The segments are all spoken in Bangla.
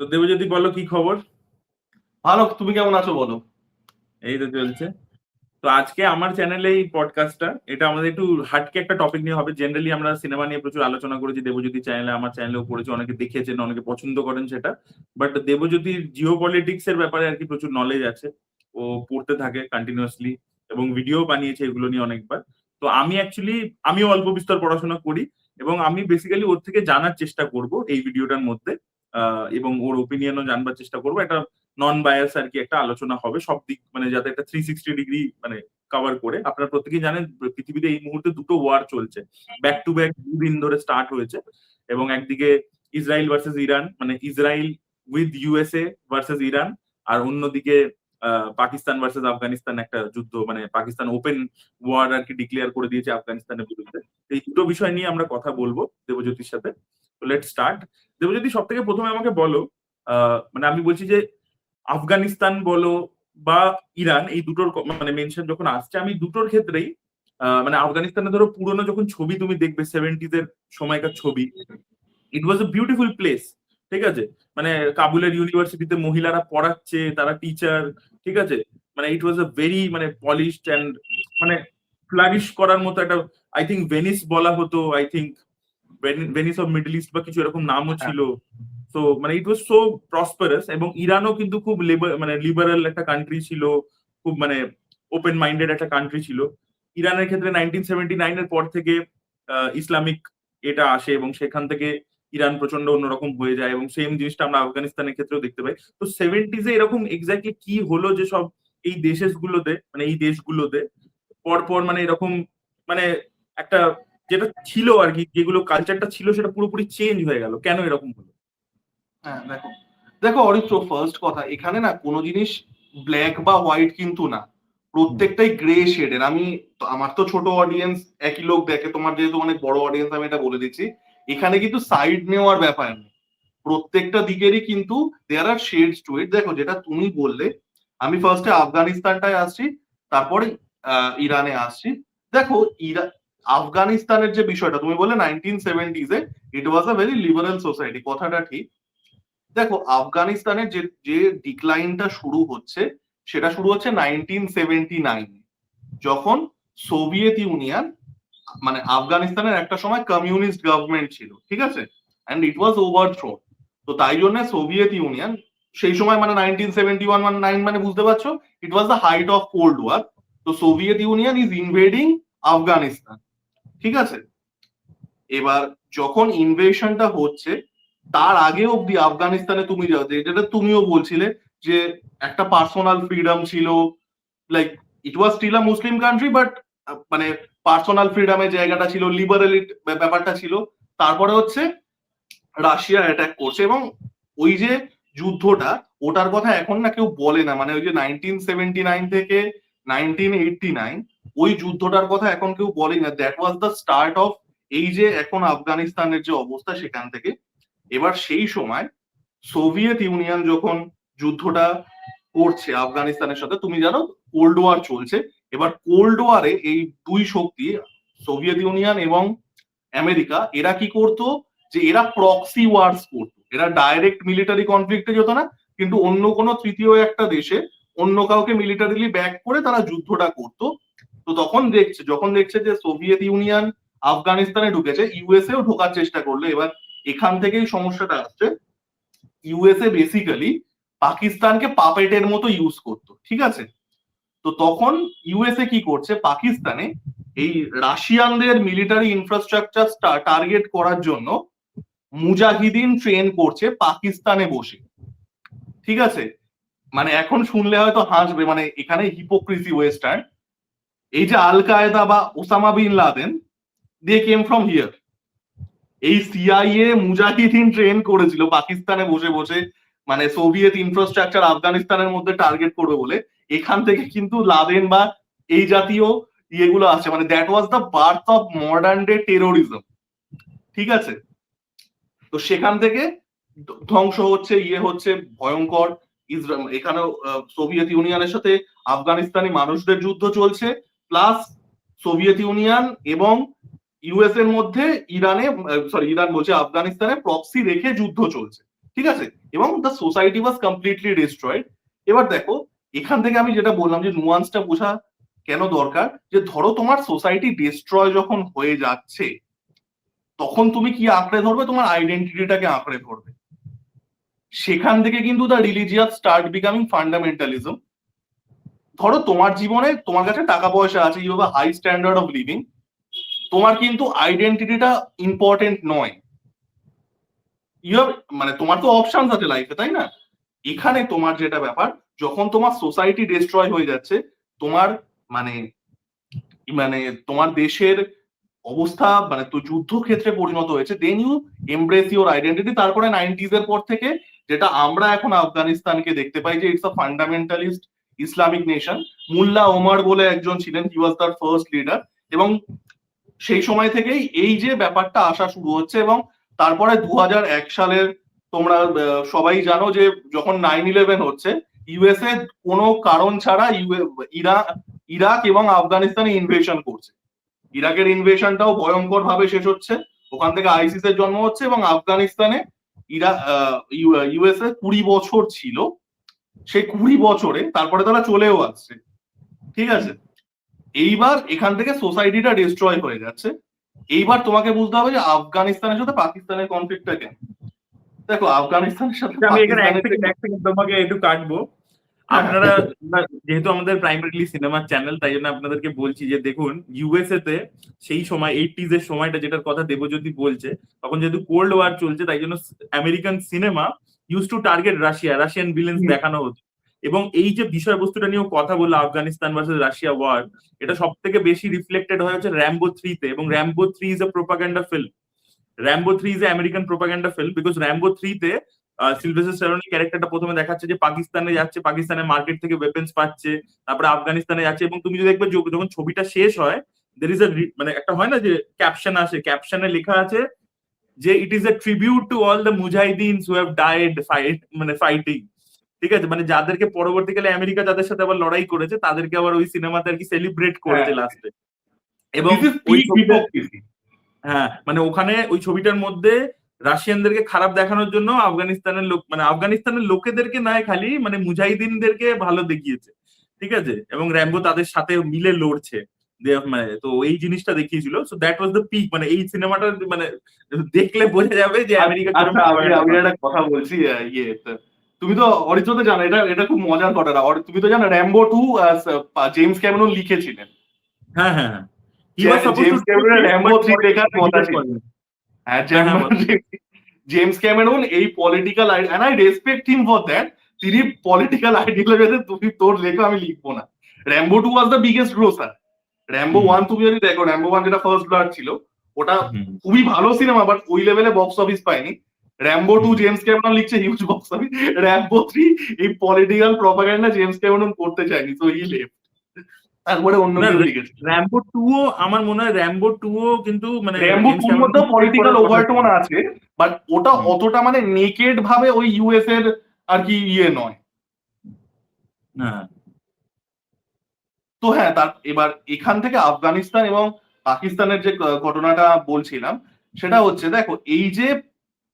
তো দেবজ্যোতি, বলো কি খবর? ভালো, তুমি কেমন আছো বলো। এই তো চলছে। তো আজকে আমার চ্যানেলে এই পডকাস্টটা, এটা আমাদের একটু হাটকে একটা টপিক নিয়ে হবে। জেনারেলি আমরা সিনেমা নিয়ে প্রচুর আলোচনা করেছি দেবজ্যোতি চ্যানেলে, আমার চ্যানেলেও করেছি, অনেকে দেখেছেন, অনেকে পছন্দ করেন সেটা। বাট দেবজ্যোতির জিও পলিটিক্স এর ব্যাপারে আর কি প্রচুর নলেজ আছে। ও পড়তে থাকে কন্টিনিউয়াসলি এবং ভিডিও বানিয়েছে এগুলো নিয়ে অনেকবার। তো আমি অ্যাকচুয়ালি আমিও অল্প বিস্তর পড়াশোনা করি এবং আমি বেসিক্যালি ওর থেকে জানার চেষ্টা করব এই ভিডিওটার মধ্যে। এবং ওর ওপিনিয়নও জানবার চেষ্টা করবো। একটা নন বায়াস আর কি একটা আলোচনা হবে সব দিক, মানে যাতে একটা 360 ডিগ্রি মানে কভার করে। আপনারা প্রত্যেকেই জানেন পৃথিবীতে এই মুহূর্তে দুটো ওয়ার চলছে, ব্যাক টু ব্যাক দুদিন ধরে স্টার্ট হয়েছে। এবং একদিকে ইসরায়েল ভার্সেস ইরান, মানে Israel with USA versus Iran, আর অন্যদিকে পাকিস্তান ভার্সেস আফগানিস্তান একটা যুদ্ধ, মানে পাকিস্তান ওপেন ওয়ার আর কি ডিক্লেয়ার করে দিয়েছে আফগানিস্তানের বিরুদ্ধে। এই দুটো বিষয় নিয়ে আমরা কথা বলবো দেবজ্যোতির সাথে। তো লেট স্টার্ট। দেবজ্যোতি, সব থেকে প্রথমে আমাকে বলো, মানে আমি বলছি যে আফগানিস্তান বলো বা ইরান, এই দুটোর মানে মেনশন যখন আসছে, আমি দুটোর ক্ষেত্রেই মানে আফগানিস্তানে ধরো পুরোনো যখন ছবি তুমি দেখবে 70s এর সময়কার ছবি, ইট ওয়াজ এ বিউটিফুল প্লেস। ঠিক আছে, মানে কাবুলের ইউনিভার্সিটিতে মহিলারা পড়াচ্ছে, তারা টিচার। ঠিক আছে, মানে ইট ওয়াজ এ ভেরি মানে পলিশড অ্যান্ড মানে ফ্লারিশ করার মতো একটা, আই থিঙ্ক ভেনিস বলা হতো, I think Venice of middle east বা কিছু এরকম নামও হ্যাঁ, ছিল। তো মানে ইট ওয়াজ সো প্রসপারাস। এবং ইরানও কিন্তু খুব মানে লিবারাল একটা কান্ট্রি ছিল, খুব মানে ওপেন মাইন্ডেড একটা কান্ট্রি ছিল। ইরানের ক্ষেত্রে 1979 এর পর থেকে ইসলামিক এটা আসে এবং সেখান থেকে ইরান প্রচন্ড অন্যরকম হয়ে যায়, এবং সেম জিনিসটা আমরা আফগানিস্তানের ক্ষেত্রেও দেখতে পাই। তো 70s এরকম এক্স্যাক্টলি কি হলো যে সব এই দেশগুলোতে, মানে এই দেশগুলোতে পরপর মানে এরকম মানে একটা যেটা ছিল আর কি, যেগুলো কালচারটা ছিল সেটা পুরোপুরি চেঞ্জ হয়ে গেল, কেন এরকম হলো? হ্যাঁ, দেখো দেখো অরিত্র, ফার্স্ট কথা, এখানে না কোনো জিনিস ব্ল্যাক বা হোয়াইট কিন্তু না, প্রত্যেকটাই গ্রে শেডের। আমার তো ছোট অডিয়েন্স, একই লোক দেখে, তোমার যেহেতু অনেক বড় অডিয়েন্স, আমি এটা বলে দিচ্ছি, এখানে কিন্তু সাইড নেওয়ার ব্যাপার নেই। প্রত্যেকটা দিকেরই কিন্তু দেয়ার আর শেডস টু ইট। দেখো, যেটা তুমি বললে, আমি ফার্স্টে আফগানিস্তানটায় আসছি, তারপরে ইরানে আসছি। দেখো, আফগানিস্তানের যে বিষয়টা তুমি বললে 1970s A it was a very liberal society, কথাটা ঠিক। দেখো, আফগানিস্তানের যে যে ডিক্লাইনটা শুরু হচ্ছে, সেটা শুরু হচ্ছে 1979, যখন সোভিয়েত ইউনিয়ন, মানে আফগানিস্তানের একটা সময় কমিউনিস্ট গভর্নমেন্ট ছিল, ঠিক আছে, অ্যান্ড ইট ওয়াজ ওভারথ্রোন। তো তাই জন্য সোভিয়েত ইউনিয়ন সেই সময়, মানে 1971-9, মানে বুঝতে পারছো, it was the height of cold war. তো Soviet Union is invading Afghanistan, ঠিক আছে। এবার যখন ইনভেশনটা হচ্ছে, তার আগে অব্দি আফগানিস্তানে তুমি যাও, যেটা তুমিও বলছিলে, যে একটা পার্সোনাল ফ্রিডম ছিল, like it was still a Muslim country, but মানে পার্সোনাল ফ্রিডমের জায়গাটা ছিল, লিবারেল ব্যাপারটা ছিল। তারপরে হচ্ছে রাশিয়া অ্যাটাক করছে, এবং ওই যে যুদ্ধটা, ওটার কথা এখন না কেউ বলে না, মানে ওই যে 1979 থেকে 1989, ওই যুদ্ধটার কথা এখন কেউ বলে না। That was the start of এই যে এখন আফগানিস্তানের যে অবস্থা, সেখান থেকে। এবার সেই সময় সোভিয়েত ইউনিয়ন যখন যুদ্ধটা করছে আফগানিস্তানের সাথে, তুমি জানো কোল্ড ওয়ার চলছে। এবার কোল্ড ওয়ারে এই দুই শক্তি, সোভিয়েত ইউনিয়ন এবং আমেরিকা, এরা কি করতো, যে এরা প্রক্সি ওয়ার্স করতো। এরা ডাইরেক্ট মিলিটারি কনফ্লিক্টে যেত না, কিন্তু অন্য কোনো তৃতীয় একটা দেশে অন্য কাউকে মিলিটারিলি ব্যাক করে তারা যুদ্ধটা করতো। তো যখন দেখছে যে সোভিয়েত ইউনিয়ন আফগানিস্তানে ঢুকেছে, ইউএসএও ঢোকার চেষ্টা করলো। এবার এখান থেকেই সমস্যাটা আসছে। ইউএসএ বেসিক্যালি পাকিস্তানকে পাপেটের মতো ইউজ করতো, ঠিক আছে। তো তখন ইউএসএ কি করছে, পাকিস্তানে এই রাশিয়ানদের মিলিটারি ইনফ্রাস্ট্রাকচার টার্গেট করার জন্য মুজাহিদিন ট্রেন করছে পাকিস্তানে বসে, ঠিক আছে। মানে এখন শুনলে হয়তো হাসবে, মানে এখানে হিপোক্রিসি ওয়েস্টার্ন। এই যে আল কায়দা বা Osama bin Laden, they came from here. এই সিআইএ মুজাহিদিন ট্রেন করেছিল পাকিস্তানে বসে বসে, মানে সোভিয়েত ইনফ্রাস্ট্রাকচার আফগানিস্তানের মধ্যে টার্গেট করবে বলে। এখান থেকে কিন্তু লাদেন বা এই জাতীয় ইয়েগুলো আসছে, মানে that was the birth of modern day terrorism, ঠিক আছে। তো সেখান থেকে ধ্বংস হচ্ছে, হচ্ছে ভয়ঙ্কর। এখানেও সোভিয়েত ইউনিয়নের সাথে আফগানিস্তানি মানুষদের যুদ্ধ চলছে, প্লাস সোভিয়েত ইউনিয়ন এবং ইউএস এর মধ্যে ইরান বলছে, আফগানিস্তানে প্রক্সি রেখে যুদ্ধ চলছে। ঠিক আছে, এবং the society was completely destroyed. এবার দেখো এখান থেকে আমি যেটা বললাম যে নুয়ান্সটা বোঝা কেন দরকার, যে ধরো তোমার সোসাইটি ডিস্ট্রয় যখন হয়ে যাচ্ছে তখন তুমি কি আঁকড়ে ধরবে, তোমার আইডেন্টিটিটাকে আঁকড়ে ধরবে। সেখান থেকে কিন্তু the religious start becoming fundamentalism. ধরো তোমার জীবনে তোমার কাছে টাকা পয়সা আছে, you have a high standard of living, তোমার কিন্তু আইডেন্টিটিটা ইম্পর্টেন্ট নয়। ইউ মানে তোমার তো অপশনস আছে লাইফে, তাই না? এখানে তোমার যেটা ব্যাপার, যখন তোমার সোসাইটি ডিস্ট্রয় হয়ে যাচ্ছে, তোমার মানে মানে তোমার দেশের অবস্থা মানে তো যুদ্ধক্ষেত্রে পরিণত হয়েছে, then you embrace your identity. তারপরে 90s এর পর থেকে যেটা আমরা এখন আফগানিস্তানকে দেখতে পাই যে it's a fundamentalist Islamic nation. Mullah Omar বলে একজন ছিলেন, হি ওয়াজ তার ফার্স্ট লিডার, এবং সেই সময় থেকেই এই যে ব্যাপারটা আসা শুরু হচ্ছে। এবং তারপরে 2001 সালের তোমরা সবাই জানো যে যখন 9/11 হচ্ছে, ইউএসএ কোনো কারণ ছাড়া ইরাক এবং আফগানিস্তানে ইনভেশন করছে। ইরাকের ইনভেশনটাও ভয়ঙ্কর ভাবে শেষ হচ্ছে, ওখান থেকে আইসিস এর জন্ম হচ্ছে, এবং আফগানিস্তানে ইউএসএ 20 বছর ছিল, সেই 20 বছরে তারপরে তারা চলেও আসছে। ঠিক আছে, এইবার এখান থেকে সোসাইটিটা ডিস্ট্রয় হয়ে যাচ্ছে। এইবার তোমাকে বুঝতে হবে যে আফগানিস্তানের সাথে পাকিস্তানের কনফ্লিক্টটা কেন। দেখো আফগানিস্তানের সাথে আমি এখানে এক পাকিস্তানের সেকেন্ড তোমাকে একটু কাটবো। আপনারা যেহেতু আমাদের প্রাইমারিলি সিনেমার চ্যানেল, তাই জন্য আপনাদেরকে বলছি যে দেখুন, ইউএসএ তে সেই সময় 80s এর সময়টা যেটার কথা দেবজ্যোতি বলছে, তখন যেহেতু কোল্ড ওয়ার চলছে, তাই জন্য American cinema use to target Russian villains দেখানো হতো। এবং এই যে বিষয়বস্তুটা নিয়েও কথা বললো, আফগানিস্তান ভার্সেস রাশিয়া ওয়ার, এটা সব থেকে বেশি রিফ্লেক্টেড হয়েছে র্যাম্বো 3 তে। এবং Rambo 3 is a propaganda film. Rambo 3 is a American propaganda film, because Rambo 3 তে সিলভেস্টার স্ট্যালোনের ক্যারেক্টারটা প্রথমে দেখাচ্ছে যে পাকিস্তানে যাচ্ছে, পাকিস্তানের মার্কেট থেকে ওয়েপন্স পাচ্ছে, তারপরে আফগানিস্তানে যাচ্ছে। এবং তুমি যদি দেখবে যখন ছবিটা শেষ হয়, দের ইজ মানে একটা হয় না যে ক্যাপশন আসে, ক্যাপশনে লেখা আছে যে it is a tribute to all the mujahideens who have died fighting. ঠিক আছে, মানে যাদেরকে পরবর্তীকালে আমেরিকা যাদের সাথে আবার লড়াই করেছে, তাদেরকে আবার ওই সিনেমাতে আর কি সেলিব্রেট করেছে লাস্টে। এবং ওই হ্যাঁ, মানে ওখানে ওই ছবিটার মধ্যে রাশিয়ানদেরকে খারাপ দেখানোর জন্য আফগানিস্তানের লোক, মানে আফগানিস্তানের লোকেদেরকে নয়, খালি মানে মুজাহিদিনদেরকে ভালো দেখিয়েছে। ঠিক আছে, এবং র্যাম্বো তাদের সাথে মিলে লড়ছে, মানে তো এই জিনিসটা দেখিয়েছিল। So that was the peak. মানে এই সিনেমাটা মানে দেখলে বোঝা যাবে যে আমেরিকা। আচ্ছা, আমি একটা কথা বলছি, তুমি তো অরিত্র তো জানো, এটা এটা খুব মজার ঘটনা। তুমি তো জানো র্যাম্বো 2 জেমস ক্যামেরন লিখেছিলেন। হ্যাঁ হ্যাঁ হ্যাঁ, জেমস ক্যামেরনের র্যাম্বো 3 লেখার কথা ছিল। হ্যাঁ, জেমস ক্যামেরন এই political, and I respect him for that, তিনি পলিটিক্যাল আইডিওলজিতে তুমি তোর লেখো, আমি লিখবো না। Rambo 2 was the biggest grosser. Rambo 1 তুমি যদি দেখো, র্যাম্বো 1 যেটা ফার্স্ট ব্লাড ছিল, ওটা খুবই ভালো সিনেমা, বাট ওই লেভেলে বক্স অফিস পায়নি। র্যাম্বো 2 জেমস ক্যামেরন লিখছে, হিউজ বক্স অফিস। র্যাম্বো 3 এই পলিটিক্যাল প্রপাগান্ডা জেমস ক্যামেরন করতে চায়নি, সো হি লেফট। তারপরে অন্য কেউ লিখেছে। র্যাম্বো 2 ও আমার মনে হয়, র্যাম্বো 2 ও কিন্তু মানে র্যাম্বো 2 এর মধ্যে পলিটিক্যাল ওভারটোন আছে, বাট ওটা অতটা মানে নেকেড ভাবে ওই ইউএস এর আর কি ইয়ে নয়। হ্যাঁ, তো হ্যাঁ, তার এবার এখান থেকে আফগানিস্তান এবং পাকিস্তানের যে ঘটনাটা বলছিলাম, সেটা হচ্ছে দেখো এই যে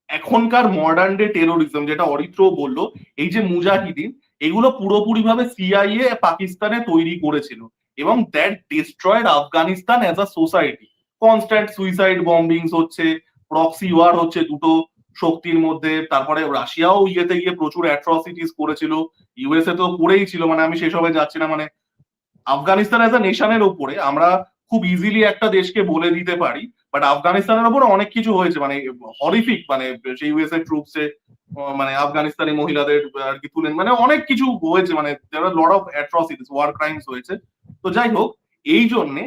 এখনকার মডার্ন ডে টেরোরিজম, যেটা অরিত্র বললো, এই যে মুজাহিদিন, এগুলো পুরোপুরি ভাবে সিআইএ পাকিস্তানে তৈরি করেছিল, এবং that destroyed Afghanistan as a society. Constant suicide bombings হচ্ছে, প্রক্সি ওয়ার হচ্ছে দুটো শক্তির মধ্যে। তারপরে রাশিয়াও ইয়েতে গিয়ে প্রচুর অ্যাট্রসিটিস করেছিল, ইউএসএ তো করেই ছিল, মানে আমি সেসবে যাচ্ছি না। মানে আফগানিস্তান অ্যাজ আ নেশনের উপরে আমরা খুব ইজিলি একটা দেশকে বলে দিতে পারি, বাট আফগানিস্তানের উপর অনেক কিছু হয়েছে, মানে হরিফিক, মানে সেই ইউএসএ ট্রুপসে মানে আফগানিস্তানি মহিলাদের আর কি তুলেন, মানে অনেক কিছু হয়েছে, মানে lot of atrocities, war crimes হয়েছে। তো যাই হোক, এই জন্যে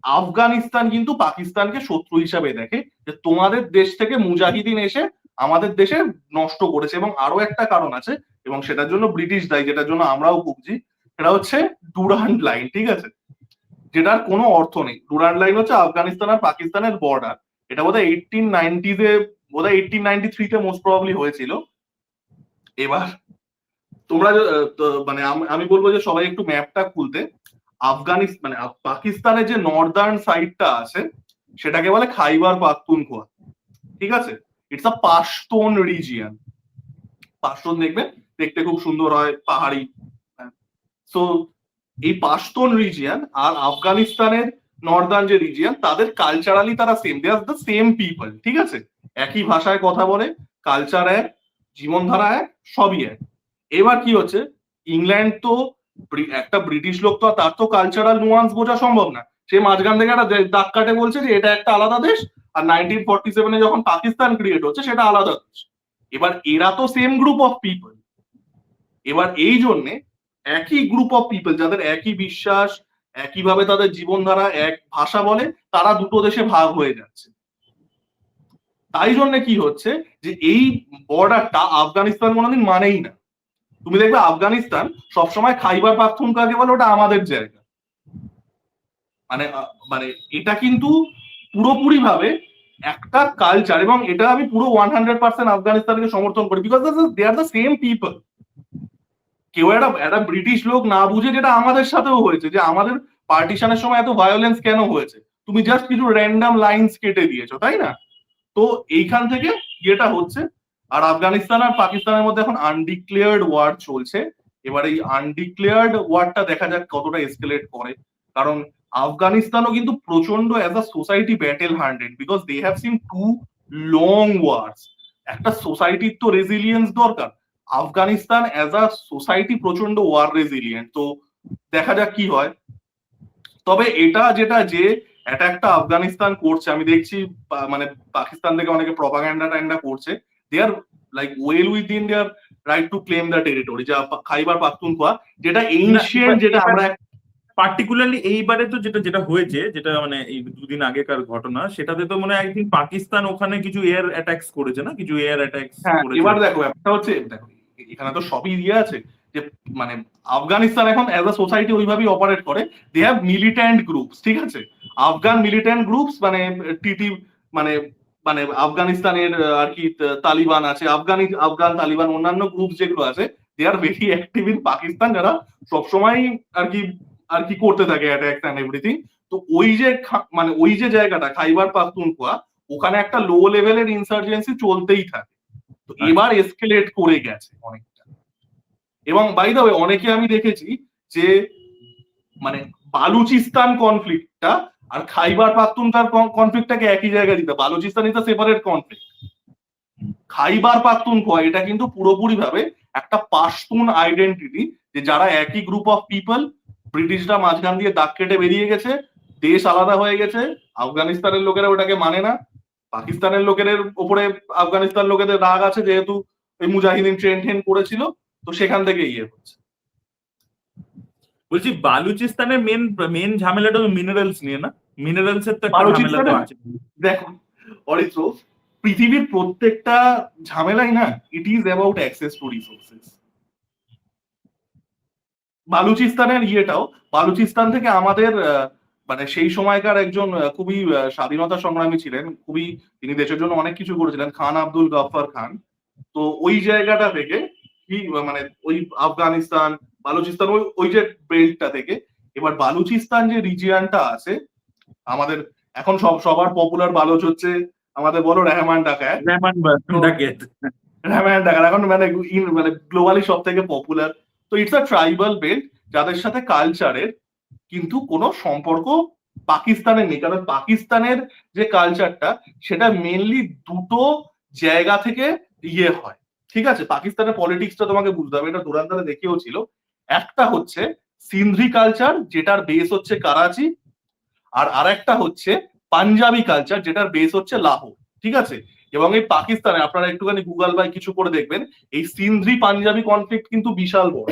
আফগানিস্তান কিন্তু পাকিস্তানকে শত্রু হিসাবে দেখে, যে তোমাদের দেশ থেকে মুজাহিদিন এসে আমাদের দেশে নষ্ট করেছে। এবং আরো একটা কারণ আছে, এবং সেটার জন্য ব্রিটিশ দায়ী, যেটার জন্য আমরাও ভুগছি, সেটা হচ্ছে ডুরান্ড লাইন। ঠিক আছে, যেটার কোনো অর্থ নেই। ডুরান্ড লাইন হচ্ছে আফগানিস্তান আর পাকিস্তানের বর্ডার। এটা বোধহয় 1890 বোধহয় 1893 মোস্ট প্রবাবলি হয়েছিল। এবার তোমরা মানে আমি বলবো যে সবাই একটু ম্যাপটা খুলতে। আফগানিস্তান মানে পাকিস্তানের যে নর্দার্ন সাইডটা আছে, সেটাকে বলে খাইবার পাখতুনখোয়া। ঠিক আছে, ইটস আ পাশতুন রিজিয়ন। পাশতুন দেখবেন দেখতে খুব সুন্দর হয়, পাহাড়ি। সো এই পাশতুন রিজিয়ন আর আফগানিস্তানের নর্দার্ন যে রিজিয়ন, তাদের কালচারালি তারা same, they are the same people, ঠিক আছে? একই ভাষায় কথা বলে, কালচার এক, জীবনধারা এক, সবই এক। এবার কি হচ্ছে, ইংল্যান্ড তো একটা ব্রিটিশ লোক, তো তার তো কালচারাল নুয়ান্স বোঝা সম্ভব না। সে মাঝখান থেকে একটা দাগ কাটে বলছে যে এটা একটা আলাদা দেশ, আর 1947 যখন পাকিস্তান ক্রিয়েট হচ্ছে সেটা আলাদা দেশ। এবার এরা তো সেম গ্রুপ অফ পিপল। এবার এই জন্যে একই গ্রুপ অফ পিপল যাদের একই বিশ্বাস, একইভাবে তাদের জীবনধারা, এক ভাষা বলে, তারা দুটো দেশে ভাগ হয়ে যাচ্ছে। তাই জন্য কি হচ্ছে যে এই বর্ডারটা আফগানিস্তান কোনোদিন মানেই না। তুমি দেখবে আফগানিস্তান সবসময় খাইবার পাখতুনখাওয়াকে বলে ওটা আমাদের জায়গা। মানে মানে এটা কিন্তু পুরোপুরি ভাবে একটা কালচার, এবং এটা আমি পুরো 100% আফগানিস্তানকে সমর্থন করি, because they are the same people. কেউ একটা ব্রিটিশ লোক না বুঝে, যেটা আমাদের সাথেও হয়েছে, যে আমাদের পার্টিশনের সময় এত ভায়োলেন্স কেন হয়েছে, তুমি জাস্ট কিছু র্যান্ডাম লাইন্স কেটে দিয়েছো, তাই না? তো এইখান থেকে ইয়েটা হচ্ছে। আর আফগানিস্তান আর পাকিস্তানের মধ্যে এখন আনডিক্লেয়ার্ড ওয়ার চলছে। এবার এই আনডিক্লেয়ার্ড ওয়ারটা দেখা যাক কতটা এসকেলেট করে, কারণ আফগানিস্তানও কিন্তু প্রচন্ড as a society battle hardened, because they have seen 2 long wars. একটা সোসাইটির তো রেজিলিয়েন্স দরকার। আফগানিস্তান অ্যাজ আ সোসাইটি প্রচন্ড ওয়ার রেজিলিয়েন্ট। তো দেখা যাক কি হয়। তবে এটা যেটা যে অ্যাটাকটা আফগানিস্তান করছে, আমি দেখছি মানে পাকিস্তান থেকে অনেকে প্রপাগান্ডা করছে, they are like well within their right to claim the territory, যা খাইবার পাখতুনখোয়া, যেটা এনশিয়েন্ট, যেটা আমরা পার্টিকুলারলি এইবারে তো যেটা হয়েছে, যেটা মানে এই দুদিন আগেকার ঘটনা, সেটাতে তো মনে হয় একদিন পাকিস্তান ওখানে কিছু এয়ার অ্যাটাকস করেছে না, কিছু এয়ার অ্যাটাকস করেছে। এবার দেখো ব্যাপারটা হচ্ছে, দেখো এখানে তো সবই দিয়ে আছে, যে মানে আফগানিস্তান এখন অ্যাজ আ সোসাইটি ওইভাবেই অপারেট করে। দে হ্যাভ মিলিট্যান্ট গ্রুপস, ঠিক আছে? আফগান মিলিট্যান্ট গ্রুপস, মানে টিটি, মানে মানে আফগানিস্তানের আর কি তালিবান আছে, আফগান তালিবান, অন্যান্য গ্রুপ যেগুলো আছে, they are very active in Pakistan, যারা সবসময় আর কি করতে থাকে অ্যাটাক এন্ড এভরিথিং। তো মানে ওই যে জায়গাটা খাইবার পাখতুনখোয়া, ওখানে একটা লো লেভেলের ইনসার্জেন্সি চলতেই থাকে। তো এবার এসকেলেট করে গেছে অনেকটা। এবং বাই দ্য ওয়ে, অনেকে আমি দেখেছি যে মানে বালুচিস্তান কনফ্লিক্টটা আর খাইবার পাখতুনখোয়ার কনফ্লিক্টটাকে একই জায়গায় দিতে, Balochistan is a separate conflict. Khyber Pakhtunkhwa এটা কিন্তু পুরোপুরি ভাবে একটা পাশতুন আইডেন্টিটি, যে যারা একই গ্রুপ অফ পিপল, ব্রিটিশরা মাঝখান দিয়ে দাগ কেটে বেরিয়ে গেছে, দেশ আলাদা হয়ে গেছে, আফগানিস্তানের লোকেরা ওটাকে মানে না, পাকিস্তানের লোকের উপরে আফগানিস্তান লোকেদের রাগ আছে, যেহেতু ওই মুজাহিদিন ট্রেন করেছিল, তো সেখান থেকে ইয়ে হচ্ছে। বলছি বালুচিস্তানের মেন ঝামেলাটা মিনারেলস নিয়ে না? মিনারেলস এর তো একটা ঝামেলা তো আছে। দেখো অরিত্র, পৃথিবীর প্রত্যেকটা ঝামেলাই না, it is about access to resources. বালুচিস্তানের ইয়েটাও, বালুচিস্তান থেকে আমাদের মানে সেই সময়কার একজন খুবই স্বাধীনতা সংগ্রামী ছিলেন, খুবই, তিনি দেশের জন্য অনেক কিছু করেছিলেন, খান আব্দুল গাফফার খান। তো ওই জায়গাটা থেকে মানে ওই আফগানিস্তান, বালুচিস্তান, ওই যে বেল্টটা থেকে, এবার বালুচিস্তান যে রিজিয়নটা আছে আমাদের, এখন সবার পপুলার বালুচ হচ্ছে আমাদের, বলো, রেহমান ডাকাত। এখন মানে গ্লোবালি সব থেকে পপুলার। তো ইটস আ ট্রাইবাল বেল্ট, যাদের সাথে কালচারের কিন্তু কোনো সম্পর্ক পাকিস্তানের নেই, কারণ পাকিস্তানের যে কালচারটা, সেটা মেনলি দুটো জায়গা থেকে ইয়ে হয়, ঠিক আছে? পাকিস্তানের পলিটিক্সটা তোমাকে বুঝতে হবে, এটা দুরান্তারে দেখিয়েও ছিল। একটা হচ্ছে সিন্ধি কালচার, যেটার বেস হচ্ছে করাচি, আর আরেকটা হচ্ছে পাঞ্জাবি কালচার, যেটার বেস হচ্ছে লাহোর, ঠিক আছে? এবং এই পাকিস্তানে আপনারা একটুখানি গুগল বা কিছু করে দেখবেন, এই সিন্ধি পাঞ্জাবি কনফ্লিক্ট কিন্তু বিশাল বড়।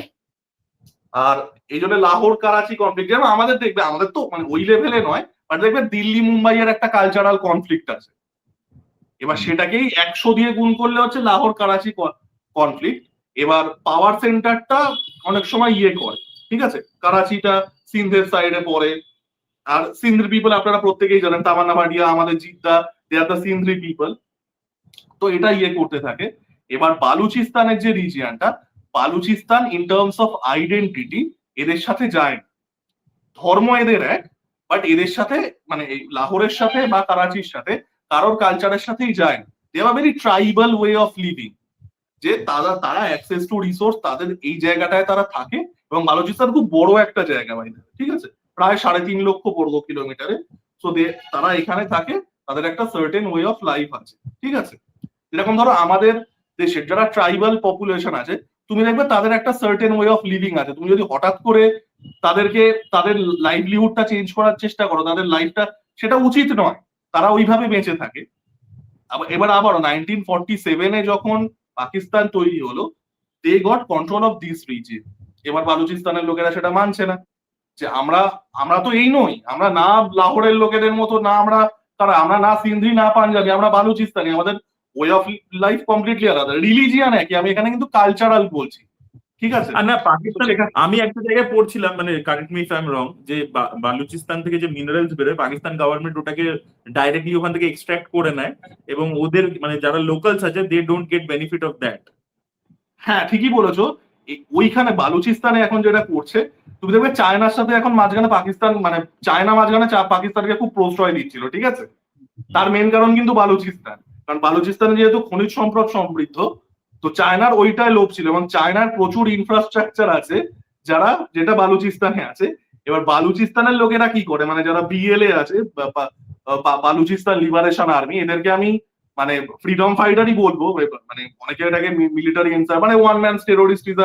আর এই জন্য লাহোর করাচি কনফ্লিক্ট, যেমন আমাদের দেখবে, আমাদের তো মানে ওই লেভেলে নয়, বাট দেখবে দিল্লি মুম্বাইয়ের একটা কালচারাল কনফ্লিক্ট আছে। এবার সেটাকেই 100 দিয়ে গুণ করলে হচ্ছে লাহোর করাচি কনফ্লিক্ট। এবার পাওয়ার সেন্টারটা অনেক সময় ইয়ে করে, ঠিক আছে? করাচিটা সিন্ধের সাইডে পড়ে, আর সিন্ধি পিপল আপনারা প্রত্যেকেই জানেন, তামান্না ভাটিয়া, আমাদের জিদ্দা, they are the Sindhi people. তো এটা ইয়ে করতে থাকে। এবার বালুচিস্তানের যে রিজিয়নটা, Balochistan in terms of identity এদের সাথে যায় না, ধর্ম এদের এক, বাট এদের সাথে মানে এই লাহোরের সাথে বা করাচির সাথে কারোর কালচারের সাথেই যায় না। They have a very tribal way of living, যে তারা অ্যাক্সেস টু রিসোর্স, তাদের এই জায়গাটায় তারা থাকে। এবং বালুচিস্তান খুব বড় একটা জায়গা বাইরে, ঠিক আছে, প্রায় 3.5 লক্ষ বর্গ কিলোমিটারে। সো তারা এখানে থাকে, তাদের একটা সার্টেন ওয়ে অফ লাইফ আছে, ঠিক আছে। যেরকম ধরো আমাদের দেশের যারা ট্রাইবাল পপুলেশন আছে, তুমি দেখবে তাদের একটা সার্টেন ওয়ে অফ লিভিং আছে। তুমি যদি হঠাৎ করে তাদের লাইভলিহুডটা চেঞ্জ করার চেষ্টা করো, তাদের লাইফটা, সেটা উচিত নয়। তারা ওইভাবে বেঁচে থাকে। এবার আবারও 1947-এ যখন পাকিস্তান তৈরি হলো, they got control of this region. এবার বালুচিস্তানের লোকেরা সেটা মানছে না, যে আমরা তো এই নই, আমরা না লাহোরের লোকেদের মতো, না আমরা না সিন্ধি, না পাঞ্জাবি, আমরা বালুচিস্তানি। আমাদের ওয়ে অফ লাইফ কমপ্লিটলি আলাদা, রিলিজিয়ান একই। আমি এখানে কিন্তু কালচারাল বলছি, ঠিক আছে। আর না, পাকিস্তান, আমি একটা জায়গায় পড়ছিলাম, মানে correct me if I am রং, যে বালুচিস্তান থেকে যে মিনারেলস বেরোয়, পাকিস্তান গভর্নমেন্ট ওটাকে ডাইরেক্টলি ওখান থেকে এক্সট্রাক্ট করে নেয়, এবং ওদের মানে যারা লোকালস আছে they don't get benefit of that. হ্যাঁ, ঠিকই বলেছো। ওইখানে বালুচিস্তানে এখন যেটা করছে, তুমি দেখবে চায়নার সাথে এখন মাঝখানে পাকিস্তান, মানে চায়না মাঝখানে পাকিস্তানকে খুব প্রশ্রয় দিচ্ছিল, ঠিক আছে। তার মেন কারণ কিন্তু বালুচিস্তান, কারণ বালুচিস্তানে যেহেতু খনিজ সম্পদ সমৃদ্ধ, তো চায়নার ওইটাই লোভ ছিল। এবং চায়নার প্রচুর ইনফ্রাস্ট্রাকচার আছে যেটা বালুচিস্তানে আছে। এবার বালুচিস্তানের লোকেরা কি করে, মানে যারা বিএলএ আছে, বালুচিস্তান লিবারেশন আর্মি, এদেরকে আমি মানে ফ্রিডম ফাইটারই বলবো। মানে অনেকে এটাকে মিলিটারি ইনসার, মানে one man's terrorist is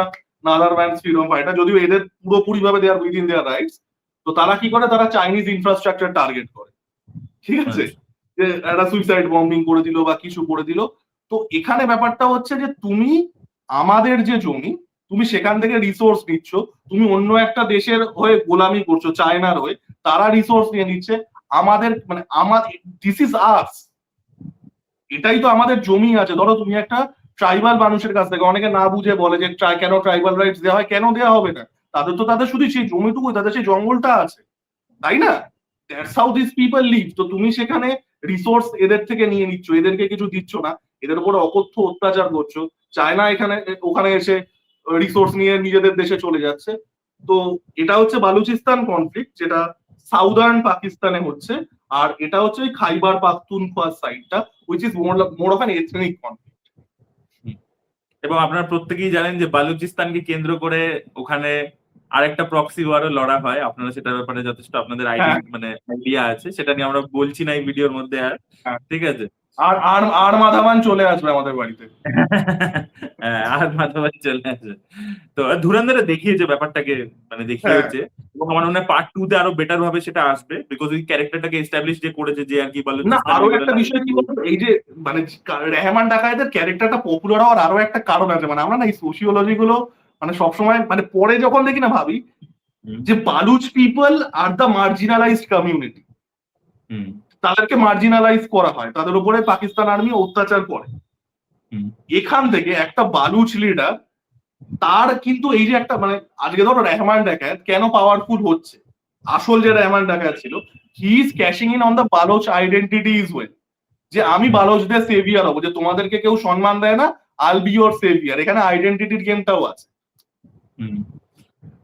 another man's freedom fighter, যদিও এদের পুরোপুরি ভাবে দেয়ার উইদিন দেয়ার রাইটস। তো তারা কি করে, তারা চাইনিজ ইনফ্রাস্ট্রাকচার টার্গেট করে, ঠিক আছে, যে একটা সুইসাইড বম্বিং করে দিল বা কিছু করে দিল। তো এখানে ব্যাপারটা হচ্ছে যে তুমি আমাদের যে জমি, তুমি সেখান থেকে রিসোর্স নিচ্ছ, তুমি অন্য একটা দেশের হয়ে গোলামি করছো, চায়নার হয়ে। তারা রিসোর্স নিয়ে নিচ্ছে আমাদের, মানে দিস ইজ আস, এটাই তো আমাদের জমি আছে। ধরো তুমি একটা ট্রাইবাল মানুষের কাছ থেকে, অনেকে না বুঝে বলে যে কেন ট্রাইবাল রাইটস দেওয়া হয়, কেন দেওয়া হবে না, তাদের শুধু সেই জমিটুকু, তাদের সেই জঙ্গলটা আছে, তাই না? That's how this people leave. তো তুমি সেখানে রিসোর্স এদের থেকে নিয়ে নিচ্ছ, এদেরকে কিছু দিচ্ছ না, এদের উপরে অকথ্য অত্যাচার করছো। চায়না ওখানে এসে রিসোর্স নিয়ে নিজেদের দেশে চলে যাচ্ছে। তো এটা হচ্ছে বালুচিস্তান কনফ্লিক্ট, যেটা সাউদার্ন পাকিস্তানে হচ্ছে। আর এটা হচ্ছে ওই খাইবার পাখতুনখোয়া সাইডটা, which is more of an ethnic conflict. এবং আপনারা প্রত্যেকেই জানেন যে বালুচিস্তানকে কেন্দ্র করে ওখানে আরেকটা প্রক্সি ওয়ারও লড়া হয়। আপনারা সেটার ব্যাপারে যথেষ্ট আপনাদের আইডিয়া আছে, সেটা নিয়ে আমরা বলছি না এই ভিডিওর মধ্যে আর, ঠিক আছে। আর মাধাবান চলে আসবে আমাদের বাড়িতে। হ্যাঁ, আর মাধাবান চলে আসবে। তো ধুরন্ধরে দেখিয়েছে ব্যাপারটাকে, মানে দেখিয়েছে। এবং আমার মনে হয় পার্ট 2 তে আরো বেটার ভাবে সেটা আসবে, বিকজ ওই ক্যারেক্টারটাকে এস্টাবলিশ যে করেছে, যে আর কি না, আরো একটা বিষয় কি বলতো, এই যে মানে রেহমান ডাকায়েতের ক্যারেক্টারটা পপুলার হওয়ার আরো একটা কারণ আছে। মানে আমরা না এই সোশিওলজি গুলো মানে সবসময়, মানে পরে যখন দেখি না, ভাবি যে Baloch people are the marginalised community, তাদেরকে মার্জিনালাইজ করা হয়, তাদের উপরে পাকিস্তান আর্মি অত্যাচার করে। এখান থেকে একটা বালুচ লিডার, তার কিন্তু এই যে একটা, মানে আজকে ধরো রেহমান ডাকায়েত কেন পাওয়ারফুল হচ্ছে, আসল যে রেহমান ডাকায়েত ছিল, he is cashing in on the Baloch identity is well, যে আমি বালোচদের সেভিয়ার হবো, যে তোমাদেরকে কেউ সম্মান দেয় না, আইল বি ইয়োর সেভিয়ার। এখানে আইডেন্টিটির গেমটাও আছে।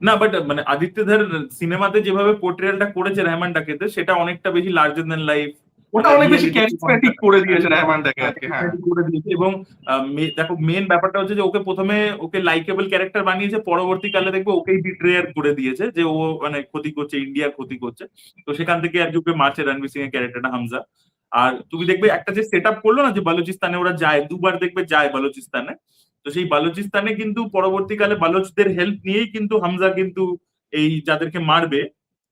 না, বাট মানে আদিত্যদের সিনেমাতে যেভাবে পোর্ট্রেয়ালটা করেছে রেহমান ডাকায়েতে, সেটা অনেকটা বেশি লার্জার দ্যান লাইফ, ওটা অনেক বেশি ক্যারিজম্যাটিক করে দিয়েছে রেহমান ডাকায়েতকে। হ্যাঁ, করে দিয়েছে। এবং দেখো মেন ব্যাপারটা হচ্ছে যে ওকে প্রথমে লাইকেবল ক্যারেক্টার বানিয়েছে, পরবর্তীকালে দেখবে ওকেই বিট্রেয়ার করে দিয়েছে, যে ও মানে ক্ষতি করছে, ইন্ডিয়ার ক্ষতি করছে। তো সেখান থেকে আর কি ওকে মারছে রণবীর সিং এর ক্যারেক্টারটা হামজা। আর তুমি দেখবে একটা যে সেট আপ করলো না, যে বালুচিস্তানে ওরা যায়, দুবার দেখবে যায় বালুচিস্তানে। তো সেই বালুচিস্তানে কিন্তু পরবর্তীকালে বালুচদের হেল্প নিয়েই কিন্তু হামজা কিন্তু এই যাদেরকে মারবে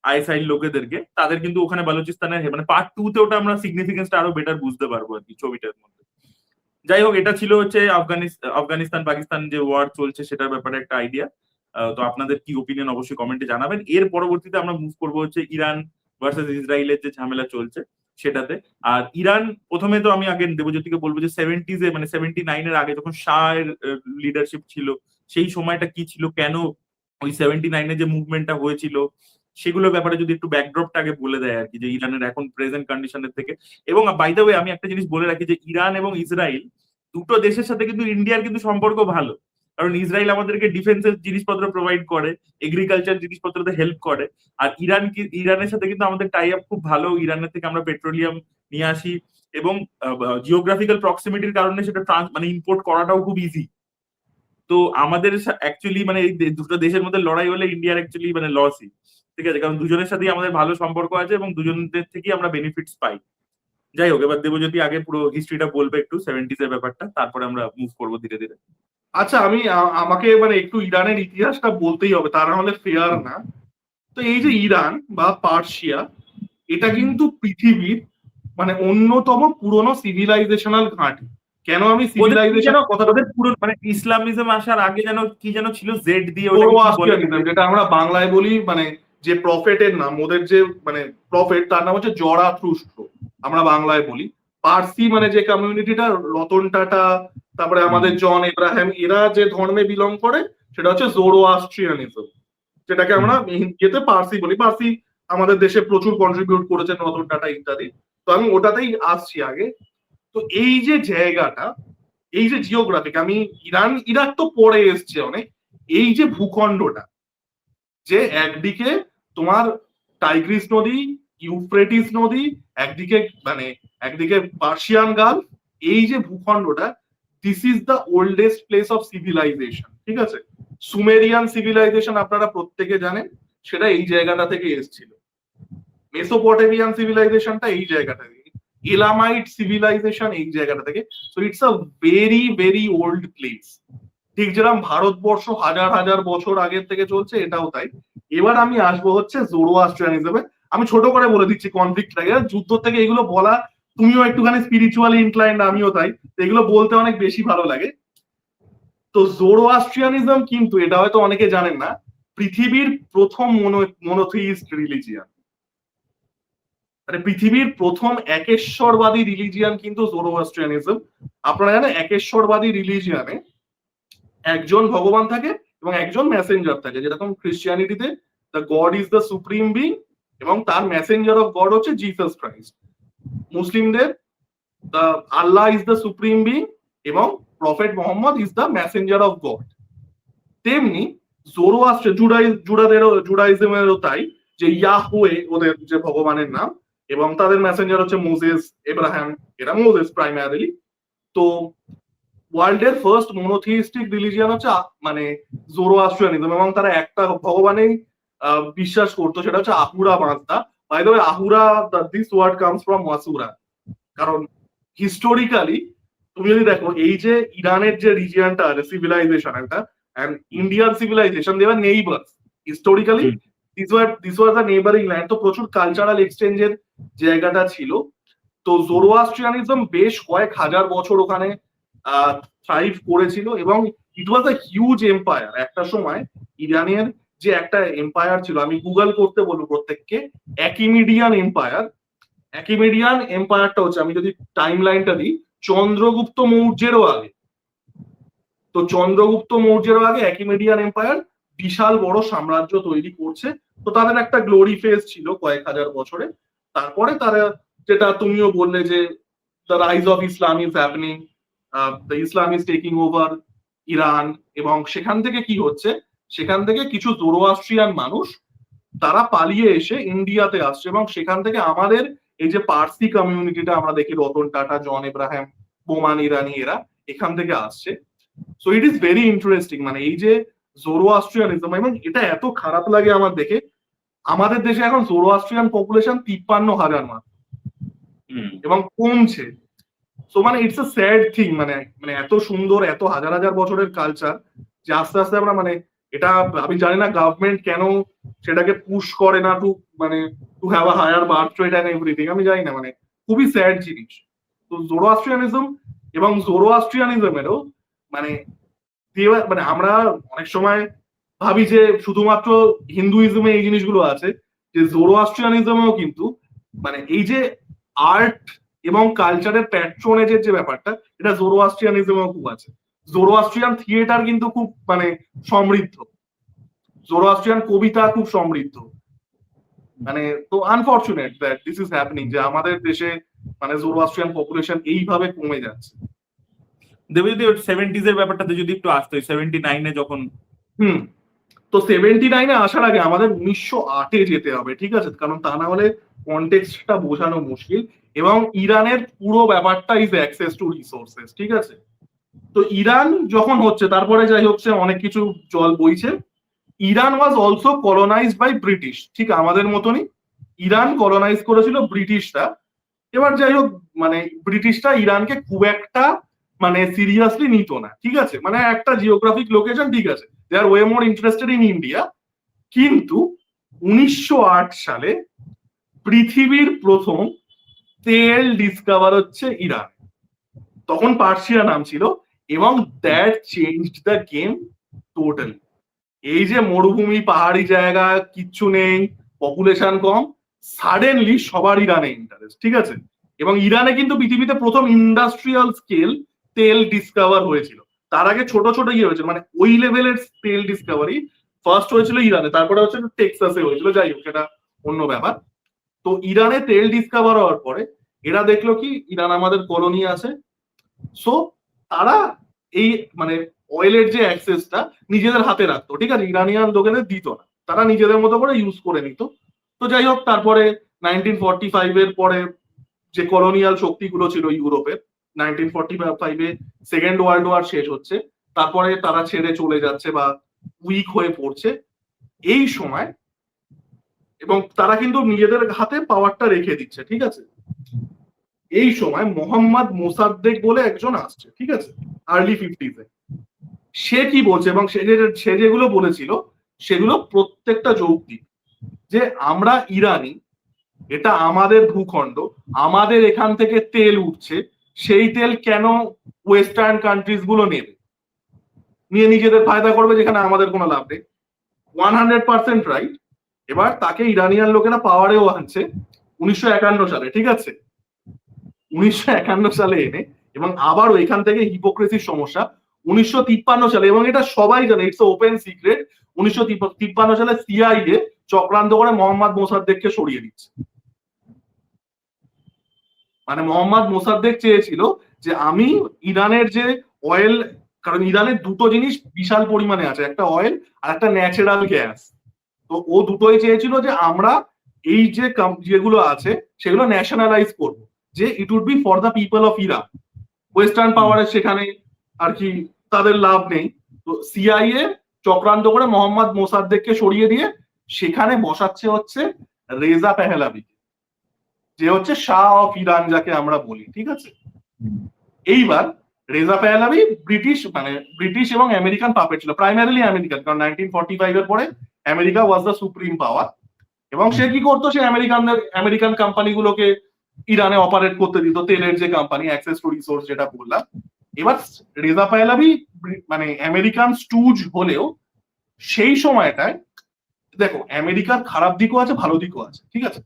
আইএসআই লোকেদেরকে, তাদের কিন্তু ওখানে বালুচিস্তানের মানে পার্ট 2 তে ওটা আমরা সিগনিফিকেন্সটা আরো বেটার বুঝতে পারবো আর কি ছবিটার মধ্যে। যাই হোক, এটা ছিল হচ্ছে আফগানিস্তান পাকিস্তান যে ওয়ার চলছে সেটার ব্যাপারে একটা আইডিয়া। তো আপনাদের কি ওপিনিয়ন অবশ্যই কমেন্টে জানাবেন। এর পরবর্তীতে আমরা মুভ করবো হচ্ছে ইরান ভার্সেস ইসরায়েলের যে ঝামেলা চলছে সেটাতে। আর ইরান, প্রথমে তো আমি আগে দেবজ্যোতিকে বলবো যে 70s মানে 79-এর আগে যখন শাহের লিডারশিপ ছিল, সেই সময়টা কি ছিল, কেন ওই 79-এ যে মুভমেন্টটা হয়েছিল, সেগুলোর ব্যাপারে যদি একটু ব্যাকড্রপটা আগে বলে দেয় আর কি, যে ইরানের এখন প্রেজেন্ট কন্ডিশনের থেকে। এবং বাই দ্য ওয়ে আমি একটা জিনিস বলে রাখি, যে ইরান এবং ইসরায়েল দুটো দেশের সাথে কিন্তু ইন্ডিয়ার কিন্তু সম্পর্ক ভালো। কারণ ইসরায়েল আমাদেরকে ডিফেন্সের জিনিসপত্র প্রোভাইড করে, এগ্রিকালচার জিনিসপত্রতে হেল্প করে। আর ইরানের সাথে কিন্তু আমাদের টাই আপ খুব ভালো, ইরানের থেকে আমরা পেট্রোলিয়াম নিয়ে আসি, এবং জিওগ্রাফিক্যাল প্রক্সিমিটির কারণে সেটা মানে ইম্পোর্ট করাটাও খুব ইজি। তো আমাদের অ্যাকচুয়ালি মানে এই দুটো দেশের মধ্যে লড়াই হলে ইন্ডিয়ার অ্যাকচুয়ালি মানে লসই, ঠিক আছে, কারণ দুজনের সাথেই আমাদের ভালো সম্পর্ক আছে এবং দুজনের থেকেই আমরা বেনিফিটস পাই। যাই হোক, এবার দেবজ্যোতি আগে পুরো হিস্ট্রিটা বলবে একটু 70s এর ব্যাপারটা, তারপরে আমরা মুভ করবো ধীরে ধীরে। আচ্ছা, আমাকে মানে একটু ইরানের ইতিহাসটা বলতেই হবে, তা না হলে ফেয়ার না। তো এই যে ইরান বা পার্সিয়া, এটা কিন্তু পৃথিবীর মানে অন্যতম পুরনো সিভিলাইজেশনাল ঘাঁটি। কেন আমি সিভিলাইজেশন কথাটা, ওদের পুরো মানে ইসলামিজম আসার আগে যেন কি যেন ছিল জেড দিয়ে, ওটা কি বলে? জোরোয়াস্ট্রিয়ানিজম, যেটা আমরা বাংলায় বলি, মানে যে প্রফেটের নাম, ওদের যে মানে প্রফেট, তার নাম হচ্ছে জরাথুস্ট্র, আমরা বাংলায় বলি। পার্সি মানে যে কমিউনিটিটা, রতন টাটা, তারপরে আমাদের জন এব্রাহিম, এরা যে ধর্মে বিলং করে সেটা হচ্ছে জোরোয়াস্ট্রিয়ানিজম, যেটাকে আমরা ইয়েতে পার্সি বলি। পার্সি আমাদের দেশে প্রচুর কন্ট্রিবিউট করেছেন, রতন টাটা ইত্যাদি। তো আমি ওটাতেই আসছি আগে। তো এই যে জায়গাটা, এই যে জিওগ্রাফিক, আমি ইরাক তো পরে এসছে অনেক, এই যে ভূখণ্ডটা, যে একদিকে তোমার টাইগ্রিস নদী, ইউফ্রেটিস নদী, একদিকে মানে একদিকে পার্সিয়ান গালফ, এই যে ভূখণ্ডটা, this is the oldest place of civilisation, ঠিক আছে। সুমেরিয়ান সিভিলাইজেশন আপনারা প্রত্যেকে জানেন, সেটা এই জায়গাটা থেকে এসেছিল। মেসোপটেমিয়ান সিভিলাইজেশনটা এই জায়গাটা থেকে, এলামাইট সিভিলাইজেশন এই জায়গাটা থেকে। So it's a very very old place. ঠিক যেরকম ভারতবর্ষ হাজার হাজার বছর আগের থেকে চলছে, এটাও তাই। এবার আমি আসবো হচ্ছে জোরোয়াস্ট্রিয়ানিজমে। আমি ছোট করে বলে দিচ্ছি কনফ্লিক্ট লাগে, যুদ্ধ থেকে এগুলো বলা, তুমিও একটুখানি স্পিরিচুয়ালি ইনক্লাইন্ড, আমিও তাই, এগুলো বলতে অনেক বেশি ভালো লাগে। তো জোরোয়াস্ট্রিয়ানিজম কিন্তু, এটা হয়তো অনেকে জানেন না, পৃথিবীর প্রথম মনোথিইস্ট রিলিজিয়ান, মানে পৃথিবীর প্রথম একেশ্বরবাদী রিলিজিয়ান কিন্তু জোরোয়াস্ট্রিয়ানিজম। আপনারা জানেন একেশ্বরবাদী রিলিজিয়ানে একজন ভগবান থাকে এবং একজন মেসেঞ্জার থাকে, যেরকম খ্রিস্টিয়ানিটিতে the God is the supreme being এবং তার মেসেঞ্জার অফ গড হচ্ছে জিসাস ক্রাইস্ট। মুসলিমদের the Allah is the supreme being এবং prophet Mohammad is the messenger of God. তেমনি জুডাইজমেরও তাই, যে ইয়াহওয়ে ওদের যে ভগবানের নাম, এবং তাদের মেসেঞ্জার হচ্ছে মোজেস, এব্রাহাম, এরা মোজেস প্রাইমারিলি। তো ওয়ার্ল্ডের ফার্স্ট মনোথিইস্টিক রিলিজিয়ান হচ্ছে মানে জোরোয়াস্ট্রিয়ানিজম, এবং তারা একটা ভগবানেই বিশ্বাস করতো, সেটা হচ্ছে Ahura Mazda. By the way, Ahura, this word comes from Asura. কারণ হিস্টোরিক্যালি তুমি যদি দেখো, এই যে ইরানের যে রিজিয়নটা আছে সিভিলাইজেশন একটা, and Indian civilization, they were neighbors historically. These were the neighboring land. তো প্রচুর কালচারাল এক্সচেঞ্জের জায়গাটা ছিল। তো জোরোয়াস্ট্রিয়ানিজম বেশ কয়েক হাজার বছর ওখানে থ্রাইভ করেছিল, এবং ইট ওয়াজ আ হিউজ এম্পায়ার। একটা সময় ইরানের যে একটা এম্পায়ার ছিল, আমি গুগল করতে বলবো প্রত্যেককে, অ্যাকিমিডিয়ান এম্পায়ার। অ্যাকিমিডিয়ান এম্পায়ারটা হচ্ছে, আমি যদি টাইম লাইনটা দিই, চন্দ্রগুপ্ত মৌর্যেরও আগে। তো চন্দ্রগুপ্ত মৌর্যের আগে অ্যাকিমেডিয়ান এম্পায়ার বিশাল বড় সাম্রাজ্য তৈরি করছে। তো তাদের একটা গ্লোরি ফেজ ছিল কয়েক হাজার বছরে। তারপরে তারা, যেটা তুমিও বললে, যে the rise of Islam is happening, the Islam is taking over Iran, এবং সেখান থেকে কি হচ্ছে, সেখান থেকে কিছু জোরোয়াস্ট্রিয়ান মানুষ তারা পালিয়ে এসে ইন্ডিয়াতে আসছে, এবং সেখান থেকে আমাদের এই যে পার্সি কমিউনিটিটা আমরা দেখি, রতন টাটা, জন এব্রাহিম, বোমান ইরানি, এরা এখান থেকে আসছে। So it is very interesting, মানে এই যে জোরোয়াস্ট্রিয়ানিজম, এবং এটা এত খারাপ লাগে আমার দেখে, আমাদের দেশে এখন জোরোয়াস্ট্রিয়ান পপুলেশন 53,000 মাত্র, এবং কমছে। সো মানে ইটস আ স্যাড থিং, মানে মানে এত সুন্দর, এত হাজার হাজার বছরের কালচার, যে আস্তে আস্তে আমরা মানে এটা, আমি জানি না গভর্নমেন্ট কেন সেটাকে পুশ করে না, to have a higher birth rate and everything, আমি জানি না, মানে খুবই স্যাড জিনিস। তো জোরোয়াস্ট্রিয়ানিজম এবং জোরোয়াস্ট্রিয়ানিজমেরও মানে মানে আমরা অনেক সময় ভাবি যে শুধুমাত্র হিন্দুইজমে এই জিনিসগুলো আছে, যে জোরোয়াস্ট্রিয়ানিজমেও কিন্তু মানে এই যে আর্ট এবং কালচারের প্যাট্রোনেজের যে ব্যাপারটা, এটা জোরোয়াস্ট্রিয়ানিজমেও খুব আছে। জোরোয়াস্ট্রিয়ান থিয়েটার কিন্তু খুব মানে সমৃদ্ধ, জোরোয়াস্ট্রিয়ান কবিতা খুব সমৃদ্ধ। মানে তো unfortunate that this is happening, যে আমাদের দেশে মানে জোরোয়াস্ট্রিয়ান পপুলেশন এইভাবে কমে যাচ্ছে। দেবে যদি 70s এর ব্যাপারটাতে যদি একটু আসতো 79-এ যখন হুম। তো 79-এ আসার আগে আমাদের 1908-এ যেতে হবে, ঠিক আছে, কারণ তা না হলে কনটেক্সটটা বোঝানো মুশকিল। এবং ইরানের পুরো ব্যাপারটা ইজ অ্যাক্সেস টু রিসোর্সেস, ঠিক আছে। তো ইরান যখন হচ্ছে, তারপরে যাই হচ্ছে অনেক কিছু জল বইছে। Iran was also colonised by British, ঠিক আমাদের মতনই ইরান কলোনাইজ করেছিল ব্রিটিশরা। এবার যাই হোক, মানে ব্রিটিশরা ইরানকে খুব একটা মানে সিরিয়াসলি নিত না, ঠিক আছে, মানে একটা জিওগ্রাফিক লোকেশন, ঠিক আছে, they are way more interested in India. কিন্তু 1908 সালে পৃথিবীর প্রথম তেল ডিসকভার হচ্ছে ইরান, তখন পার্সিয়া নাম ছিল। এবং that changed the game totally. এই যে মরুভূমি, পাহাড়ি জায়গা, কিচ্ছু নেই, পপুলেশন কম, সাডেনলি সবার ইরানে ইন্টারেস্ট, ঠিক আছে। এবং ইরানে কিন্তু পৃথিবীতে প্রথম ইন্ডাস্ট্রিয়াল স্কেল তেল ডিসকভার হয়েছিল। তার আগে ছোট ছোট ইয়ে হয়েছিল, মানে ওই লেভেলের তেল ডিসকভারি ফার্স্ট হয়েছিল ইরানে, তারপরে হচ্ছে টেক্সাসে হয়েছিল, যাই হোক সেটা অন্য ব্যাপার। তো ইরানে তেল ডিসকভার হওয়ার পরে এরা দেখলো কি ইরান আমাদের কলোনি আছে, সো তারা এই মানে অয়েলের যে অ্যাক্সেসটা নিজেদের হাতে রাখতো, ঠিক আছে, ইরানিয়ান লোকেদের দিত না, তারা নিজেদের মতো করে ইউজ করে নিত। তো যাই হোক, তারপরে 1945-এর পরে যে কলোনিয়াল শক্তিগুলো ছিল ইউরোপের, 1945-এ সেকেন্ড ওয়ার্ল্ড ওয়ার শেষ হচ্ছে, তারপরে তারা ছেড়ে চলে যাচ্ছে বা উইক হয়ে পড়ছে এই সময়। এবং তারা কিন্তু নিজেদের হাতে পাওয়ারটা রেখে দিচ্ছে, ঠিক আছে। এই সময় মোহাম্মদ মোসাদ্দেক বলে একজন আসছে, ঠিক আছে, আর্লি 50s-এ। সে কি বলছে এবং সে যেগুলো বলেছিল সেগুলো প্রত্যেকটা যৌক্তিক, যে আমরা ইরানি, এটা আমাদের ভূখণ্ড, আমাদের এখান থেকে তেল উঠছে, সেই তেল কেন ওয়েস্টার্ন কান্ট্রিজ গুলো নেবে, নিয়ে নিজেদের ফায়দা করবে, যেখানে আমাদের কোনো লাভ নেই। 100% রাইট। এবার তাকে ইরানিয়ান লোকেরা পাওয়ারেও আনছে 1951 সালে, ঠিক আছে, 1951 সালে এনে। এবং আবার ওইখান থেকে হিপোক্রেসির সমস্যা 1953 সালে, এবং এটা সবাই জানে, ইটস ওপেন সিক্রেট, 1953 সালে সিআইএ চক্রান্ত করে মোহাম্মদ মোসাদ্দেককে সরিয়ে দিচ্ছে। মানে মোহাম্মদ মোসাদ্দেক চেয়েছিল যে আমি ইরানের যে অয়েল, কারণ ইরানের দুটো জিনিস বিশাল পরিমাণে আছে, একটা অয়েল আর একটা ন্যাচারাল গ্যাস। তো ও দুটোই চেয়েছিল যে আমরা এই যে যেগুলো আছে সেগুলো ন্যাশনালাইজ করব, যে it would be for the people of Iran. Western পাওয়ারের সেখানে আর কি তাদের লাভ নেই। তো সিআইএ চক্রান্ত করে মোহাম্মদ মোসাদ্দেককে সরিয়ে দিয়ে সেখানে বসাচ্ছে হচ্ছে রেজা পেহলাভি, যে হচ্ছে শাহ অফ ইরান যাকে আমরা বলি, ঠিক আছে। এইবার রেজা পেহলাভি ব্রিটিশ এবং আমেরিকান পাপেট ছিল, প্রাইমারিলি আমেরিকান, কারণ 1945-এর পরে আমেরিকা ওয়াজ দ্য সুপ্রিম পাওয়ার। এবং সে কি করতো, সে আমেরিকান কোম্পানিগুলোকে ইরানে অপারেট করতে দিত, তেলের যে কোম্পানি, অ্যাক্সেস টু রিসোর্স যেটা বললাম। এবার রেজা পেহলাভি মানে আমেরিকান স্টুজ হলেও সেই সময়টায় দেখো আমেরিকার খারাপ দিকও আছে, ভালো দিকও আছে, ঠিক আছে।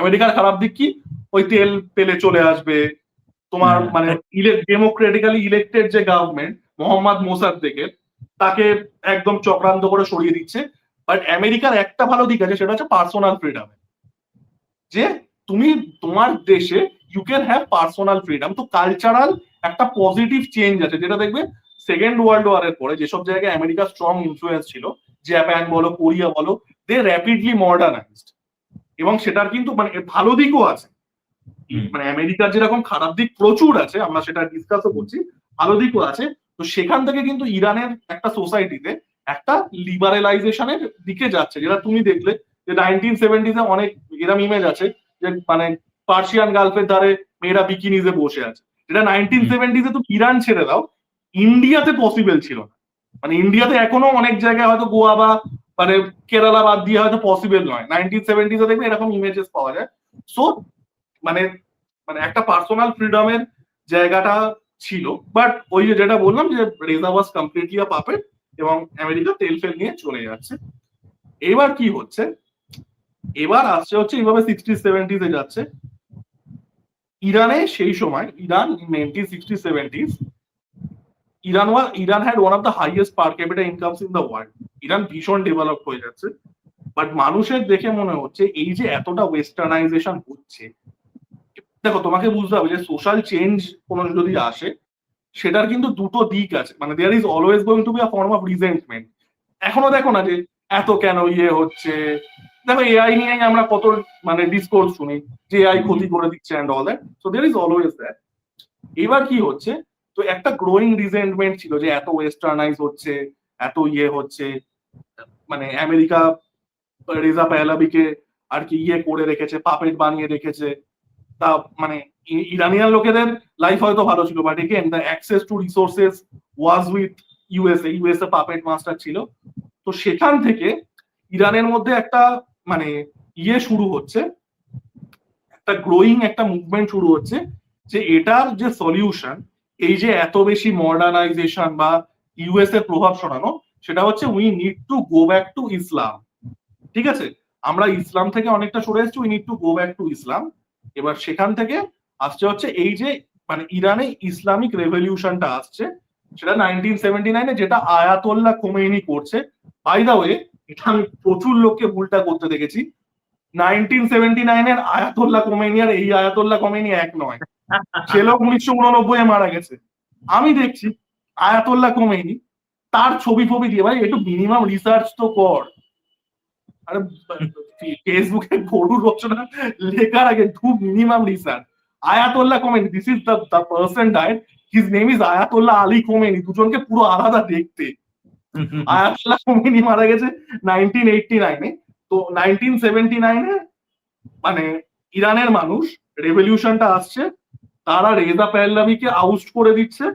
আমেরিকার খারাপ দিক কি, ওই তেল পেলে চলে আসবে তোমার, মানে ডেমোক্রেটিক্যালি ইলেক্টেড যে গভর্নমেন্ট মোহাম্মদ মোসাদ্দেকের, তাকে একদম চক্রান্ত করে সরিয়ে দিচ্ছে। বাট আমেরিকার একটা ভালো দিক আছে, সেটা হচ্ছে পার্সোনাল ফ্রিডম, যে তুমি তোমার দেশে you can have personal freedom. তো কালচারাল একটা পজিটিভ চেঞ্জ আছে, যেটা দেখবে সেকেন্ড ওয়ার্ল্ড ওয়ারের পরে যেসব জায়গায় আমেরিকার স্ট্রং ইনফ্লুয়েন্স ছিল, জাপান বলো, কোরিয়া বলো, দে র্যাপিডলি মডার্নাইজড। এবং সেটার কিন্তু মানে ভালো দিকও আছে, মানে আমেরিকার যেরকম খারাপ দিক প্রচুর আছে, আমরা সেটা ডিসকাসও করছি, ভালো দিকও আছে। তো সেখান থেকে কিন্তু ইরানের একটা সোসাইটিতে একটা লিবারেলাইজেশনের দিকে যাচ্ছে, যেটা তুমি দেখলে যে 1970s-এ অনেক এরকম ইমেজ আছে যে মানে পার্সিয়ান গালফের ধারে মেয়েরা বিকিনিজে বসে আছে, যেটা 1970s-এ তুমি ইরান ছেড়ে দাও, ইন্ডিয়াতে পসিবল ছিল না। মানে ইন্ডিয়াতে এখনো অনেক জায়গায় হয়তো গোয়া বা মানে কেরালা বাদ দিয়ে হয়তো পসিবল নয়, 1970s-এ দেখবে এরকম ইমেজেস পাওয়া যায়। সো মানে মানে একটা পার্সোনাল ফ্রিডমের জায়গাটা ছিল। বাট ওই যে যেটা বললাম যে Reza was completely a puppet, এবং আমেরিকা তেল ফেল নিয়ে চলে যাচ্ছে। এবার কি হচ্ছে, এবার আসছে হচ্ছে এইভাবে 60s-70s-এ যাচ্ছে ইরানে। সেই সময় Iran 1960s-70s, Iran had one of the highest per capital incomes in the world. Iran ভীষণ ডেভেলপ হয়ে যাচ্ছে। বাট মানুষের দেখে মনে হচ্ছে এই যে এতটা ওয়েস্টার্নাইজেশন হচ্ছে, দেখো তোমাকে বুঝতে হবে যে সোশ্যাল চেঞ্জ কোনো যদি আসে, সেটার কিন্তু দুটো দিক আছে, মানে there is always going to be a form of resentment. এখনো দেখো না যে এত কেন হচ্ছে, দেখো এআই নিয়ে আমরা কত মানে ডিসকোর্স শুনি যে এআই ক্ষতি করে দিচ্ছে and all that, so there is always that. এবার কি হচ্ছে, তো একটা গ্রোয়িং রিজেন্টমেন্ট ছিল যে এত ওয়েস্টার্নাইজ হচ্ছে, এত হচ্ছে, মানে আমেরিকা রেজা পেহলাবিকে আর কি করে রেখেছে, পাপেট বানিয়ে রেখেছে। তা মানে ইরানিয়ান লোকেদের লাইফ হয়তো ভালো ছিল, but again the access to resources was with USA puppet master ছিল। তো সেখান থেকে ইরানের মধ্যে একটা মানে শুরু হচ্ছে, একটা গ্রোয়িং একটা মুভমেন্ট শুরু হচ্ছে যে এটার যে সলিউশন, এই যে এত বেশি মডার্নাইজেশন বা ইউএস এর প্রভাব সরানো, সেটা হচ্ছে we need to go back to ইসলাম। ঠিক আছে, আমরা ইসলাম থেকে অনেকটা সরে এসেছি, we need to go back to ইসলাম। এবার সেখান থেকে আসছে হচ্ছে এই যে মানে ইরানে ইসলামিক রেভলিউশনটা আসছে, সেটা 1979-এ, যেটা আয়াতোল্লাহ খোমেনি করছে। বাই দা ওয়ে, এটা আমি প্রচুর লোককে ভুলটা করতে দেখেছি। 1979-এর আয়াতোল্লাহ খোমেনি আর এই আয়াতোল্লাহ খোমেনি এক নয়, সে লোক 1989-এ মারা গেছে। আমি দেখছি আয়াতোল্লাহ খোমেনি, তার ছবি ফবি দিয়ে, ভাই একটু মিনিমাম রিসার্চ তো কর। আরে ফেসবুকে গরুর রচনা লেখার আগে to minimum research. Ayatollah Khomeini, this is the person died, his name is Ayatollah Ali Khomeini, দুজনকে পুরো আলাদা দেখতে। আয়াতোল্লাহ খোমেনি মারা গেছে 1989-এ। তো 1979-এ মানে ইরানের মানুষ, রেভলিউশনটা আসছে, তারা রেজা পেহলাভিকে আউস্ট করে দিচ্ছে,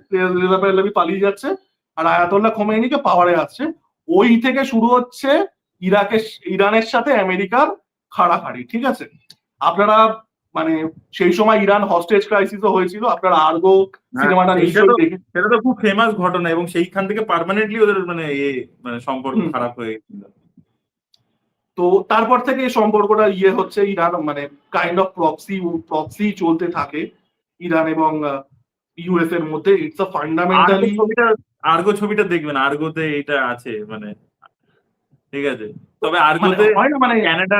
রেজা পেহলাভি পালিয়ে যাচ্ছে, আর আয়াতোল্লাহ খোমেনিকে পাওয়ারে আসছে। ওই থেকে শুরু হচ্ছে ইরানের সাথে আমেরিকার খাড়াখাড়ি। ঠিক আছে, আপনারা মানে সেই সময় ইরান হস্টেজ ক্রাইসিসও হয়েছিল, আপনারা আর্গো সিনেমাটা নিশ্চয়ই দেখে, সেটা তো খুব ফেমাস ঘটনা, এবং সেইখান থেকে পার্মানেন্টলি ওদের মানে মানে সম্পর্ক খারাপ হয়ে গেছিল। তো তারপর থেকে এই সম্পর্কটা হচ্ছে, ইরান মানে কাইন্ড অফ প্রক্সি চলতে থাকে ইরান এবং ইউএস এর মধ্যে। ইটস আ ফান্ডামেন্টালি, আর্গো ছবিটা দেখবেন, আর্গোতে এটা আছে মানে, ঠিক আছে। তবে মানে আর্গোতে হয় না মানে ক্যানাডা,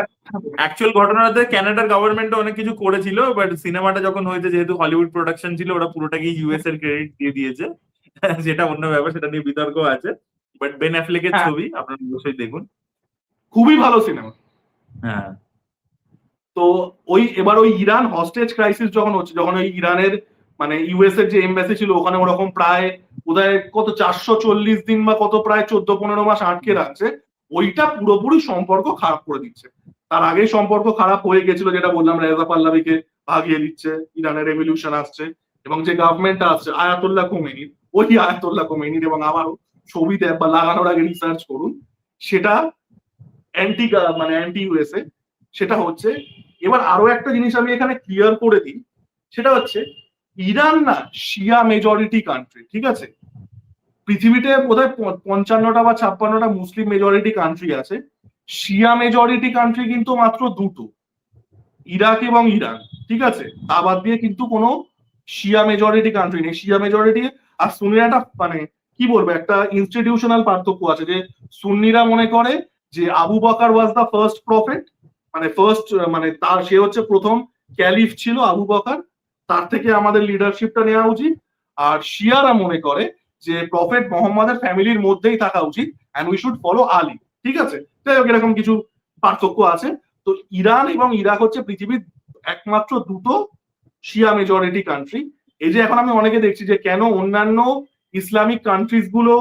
অ্যাকচুয়াল ঘটনাতে ক্যানাডার গভর্নমেন্ট অনেক কিছু করেছিল, বাট সিনেমাটা যখন হয়েছে, যেহেতু হলিউড প্রোডাকশন ছিল, ওরা পুরোটাকে ইউএস এর ক্রেডিট দিয়ে দিয়েছে। যেটা অন্য ব্যাপার, সেটা নিয়ে বিতর্ক আছে। বাট বেন অ্যাফ্লেকের ছবি আপনারা অবশ্যই দেখুন, খুবই ভালো সিনেমা। হ্যাঁ। তো এবার ওই ইরান হস্টেজ ক্রাইসিস যখন হচ্ছে, যখন ওই ইরানের মানে ইউএস এর যে এমবাসি ছিল ওখানে ওরকম প্রায় বোধহয় কত 440 দিন বা কত প্রায় 14-15 মাস আটকে রাখছে, ওইটা পুরোপুরি সম্পর্ক খারাপ করে দিচ্ছে। তার আগেই সম্পর্ক খারাপ হয়ে গেছিল, যেটা বললাম, রেজা পাহলাভিকে ভাগিয়ে দিচ্ছে, ইরানের রেভলিউশন আসছে, এবং যে গভর্নমেন্টটা আসছে আয়াতোল্লাহ খোমেনির, ওই আয়াতোল্লাহ খোমেনির, এবং আমারও ছবিতে বা লাগানোর আগে রিসার্চ করুন, সেটা অ্যান্টি মানে অ্যান্টি ইউএসএ। সেটা হচ্ছে, এবার আরো একটা জিনিস আমি এখানে ক্লিয়ার করে দিই, সেটা হচ্ছে ইরান না শিয়া মেজরিটি কান্ট্রি। ঠিক আছে, পৃথিবীতে বোধহয় 55টা বা 56টা মুসলিম মেজরিটি কান্ট্রি আছে, শিয়া মেজরিটি কান্ট্রি কিন্তু মাত্র দুটো, ইরাক এবং ইরান। ঠিক আছে, তা বাদ দিয়ে কিন্তু কোনো শিয়া মেজরিটি কান্ট্রি নেই। শিয়া মেজরিটি আর সুন্নিরা একটা মানে কি বলবো, একটা ইনস্টিটিউশনাল পার্থক্য আছে, যে সুন্নিরা মনে করে যে আবু বকর ওয়াজ দা ফার্স্ট প্রফেট, মানে ফার্স্ট মানে তার সে হচ্ছে প্রথম ক্যালিফ ছিল আবু বকর, তার থেকে আমাদের লিডারশিপটা নেওয়া উচিত। আর শিয়ারা মনে করে যে প্রফেট মোহাম্মদের ফ্যামিলির মধ্যেই থাকা উচিত, and we should follow Ali. ঠিক আছে, যাই হোক, এরকম কিছু পার্থক্য আছে। তো ইরান এবং ইরাক হচ্ছে পৃথিবীর একমাত্র দুটো শিয়া মেজরিটি কান্ট্রি। এই যে এখন আমি অনেকে দেখছি যে কেন অন্যান্য ইসলামিক কান্ট্রিজ গুলো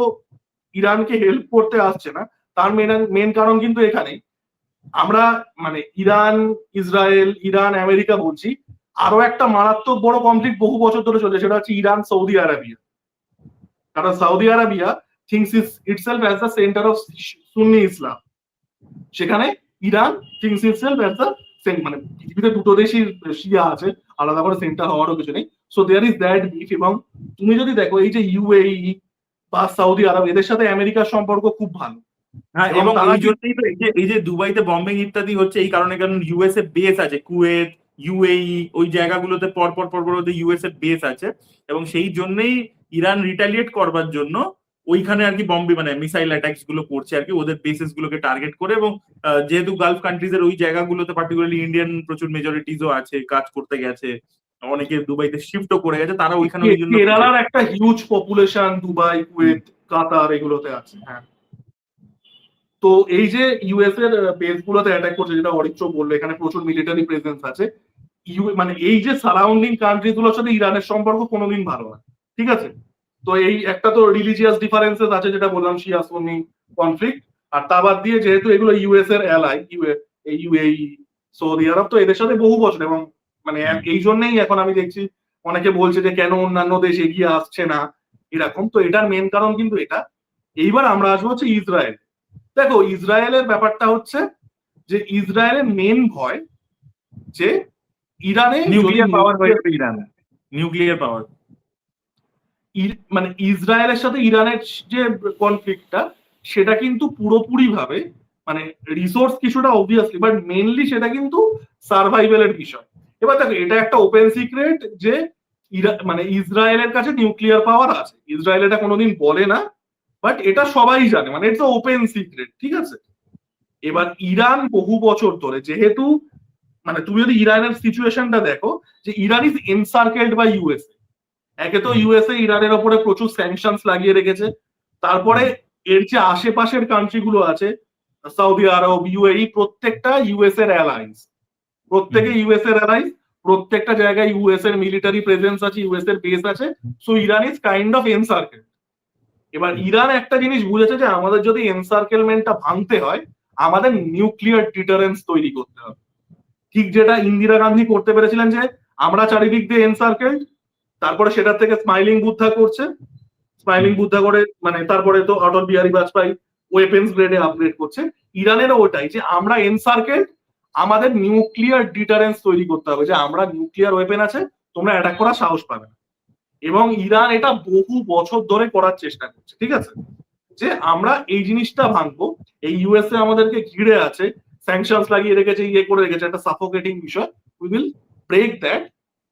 ইরানকে হেল্প করতে আসছে না, তার মেন কারণ কিন্তু এখানেই। আমরা মানে ইরান, ইসরায়েল, ইরান, আমেরিকা বলছি, আরো একটা মারাত্মক বড় কনফ্লিক্ট বহু বছর ধরে চলছে, সেটা হচ্ছে ইরান সৌদি আরাবিয়া। কারণ Saudi Arabia thinks itself as the centre of Sunni Islam, সেখানে Iran thinks itself as the মানে পৃথিবীতে দুটো দেশই শিয়া আছে, আলাদা করে সেন্টার হওয়ারও কিছু নেই। So there is that beef. এবং তুমি যদি দেখো এই যে ইউএই বা সৌদি আরব, এদের সাথে আমেরিকার সম্পর্ক খুব ভালো। হ্যাঁ, এবং এই জন্যই তো এই যে দুবাইতে বম্বিং ইত্যাদি হচ্ছে, এই কারণে, কারণ ইউএসএ বেস আছে, কুয়েত, ইউএই, ওই জায়গাগুলোতে পরপর ইউএসএ বেস আছে, এবং সেই জন্যই ইরান রিটালিয়েট করবার জন্য ওইখানে আর কি বম্বে মানে মিসাইল অ্যাটাকস গুলো করছে আর কি, ওদের বেসেস গুলোকে টার্গেট করে। এবং যেহেতু গালফ কান্ট্রিজ এর ওই জায়গাগুলোতে পার্টিকুলারলি ইন্ডিয়ান প্রচুর মেজরিটিজও আছে, কাজ করতে গেছে, অনেকে দুবাইতে শিফটও করে গেছে, তারা ওইখানে ওই জন্য কেরালার একটা হিউজ পপুলেশন দুবাই, কুয়েত, কাতার এগুলোতে আছে। হ্যাঁ, তো এই যে ইউএস এর বেস গুলোতে অ্যাটাক করছে, যেটা অরিত্র বললো, এখানে প্রচুর মিলিটারি প্রেজেন্স আছে। মানে এই যে সারাউন্ডিং কান্ট্রি গুলোর সাথে ইরানের সম্পর্ক কোনোদিন ভালো না, ঠিক আছে। তো এই একটা তো রিলিজিয়াস ডিফারেন্সেস আছে, যেটা বললাম, শিয়া সুন্নি কনফ্লিক্ট। আর তা বাদ দিয়ে যেহেতু এগুলো ইউএস এর অ্যালাই, ইউএই, সৌদি আরব, তো এদের সাথে বহু বছর, এবং মানে এই জন্যই এখন আমি দেখছি অনেকে বলছে যে কেন অন্যান্য দেশ এগিয়ে আসছে না এরকম। তো এটার মেন কারণ কিন্তু এটা। এইবার আমরা আসবো হচ্ছে ইসরায়েল। দেখো, ইসরায়েলের ব্যাপারটা হচ্ছে যে ইসরায়েলের মেন ভয় যে ইরানে নিউক্লিয়ার পাওয়ার হয়ে যাবে, ইরান নিউক্লিয়ার পাওয়ার, মানে ইসরায়েলের সাথে ইরানের যে কনফ্লিক্টটা, সেটা কিন্তু পুরোপুরি ভাবে মানে রিসোর্স কিছুটা অবভিয়াসলি, বাট মেইনলি সেটা কিন্তু সার্ভাইভেলের বিষয়। এবার দেখো, এটা একটা ওপেন সিক্রেট যে মানে ইসরায়েলের কাছে নিউক্লিয়ার পাওয়ার আছে। ইসরায়েল এটা কোনোদিন বলে না, বাট এটা সবাই জানে, মানে ইটস ওপেন সিক্রেট, ঠিক আছে। এবার ইরান বহু বছর ধরে, যেহেতু মানে তুমি যদি ইরানের সিচুয়েশনটা দেখো, যে ইরান ইজ এনসার্কেলড বাই ইউএসএ। একে তো ইউএসএ ইরানের ওপরে প্রচুর স্যাংশনস লাগিয়ে রেখেছে, তারপরে এর যে আশেপাশের কান্ট্রি গুলো আছে, সৌদি আরব, ইউএই, প্রত্যেকটা ইউএস এর অ্যালায়েন্স, প্রত্যেকে ইউএস এর অ্যালায়েন্স, প্রত্যেকটা জায়গায় ইউএস এর মিলিটারি প্রেজেন্স আছে, ইউএস এর বেস আছে। So Iran is kind of encircle. এবার ইরান একটা জিনিস বুঝেছে যে আমাদের যদি এনসার্কেলমেন্টটা ভাঙতে হয়, আমাদের নিউক্লিয়ার ডিটারেন্স তৈরি করতে হবে। ঠিক যেটা ইন্দিরা গান্ধী করতে পেরেছিলেন, যে আমরা চারিদিক দিয়ে এনসার্কেল, তারপরে সেটার থেকে স্মাইলিং বুদ্ধা করছে, স্মাইলিং বুদ্ধা করে মানে তারপরে তো অটল বিহারী বাজপেয়ী ওয়েপেন্স গ্রেডে আপগ্রেড করছে। ইরানেরও ওটাই, যে আমরা এনসার্কেল, আমাদের নিউক্লিয়ার ডিটারেন্স তৈরি করতে হবে, যে আমরা নিউক্লিয়ার ওয়েপেন আছে, তোমরা অ্যাটাক করার সাহস পাবে না। এবং ইরান এটা বহু বছর ধরে করার চেষ্টা করছে, ঠিক আছে, যে আমরা এই জিনিসটা ভাঙবো। এই ইউএসএ আমাদেরকে ঘিরে আছে, স্যাংশনস লাগিয়ে রেখেছে, ইয়ে করে রেখেছে, একটা সাফোকেটিং বিষয়। We will break that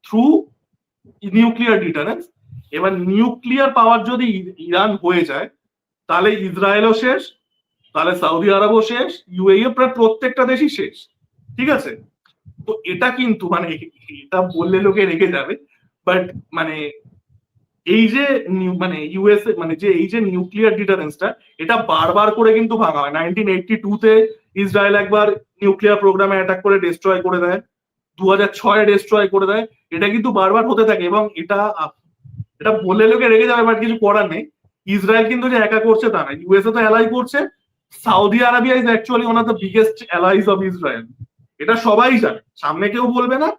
through nuclear deterrence. এবার নিউক্লিয়ার পাওয়ার যদি ইরান হয়ে যায়, তাহলে ইসরায়েলও শেষ, তাহলে সৌদি আরবও শেষ, ইউএই প্রায় প্রত্যেকটা দেশই শেষ, ঠিক আছে। তো এটা কিন্তু মানে এটা বললে লোকে রেগে যাবে, বাট মানে এই যে মানে ইউএসএ মানে যে এই যে নিউক্লিয়ার ডিটারেন্সটা, এটা বারবার করে কিন্তু ভাঙা হয়। 1982 ইসরায়েল একবার নিউক্লিয়ার প্রোগ্রামে অ্যাটাক করে ডিস্ট্রয় করে দেয়, 2006 ডিস্ট্রয় করে দেয়। এটা কিন্তু বারবার হতে থাকে, এবং এটা এটা বললে লোকে রেগে যাবে, বাট কিছু করার নেই। ইসরায়েল কিন্তু যে একা করছে তা না, ইউএসএ তো অ্যালাই করছে। Saudi Arabia is actually one of the biggest allies of Israel. এটা সবাই জানে, সামনে কেউ বলবে না।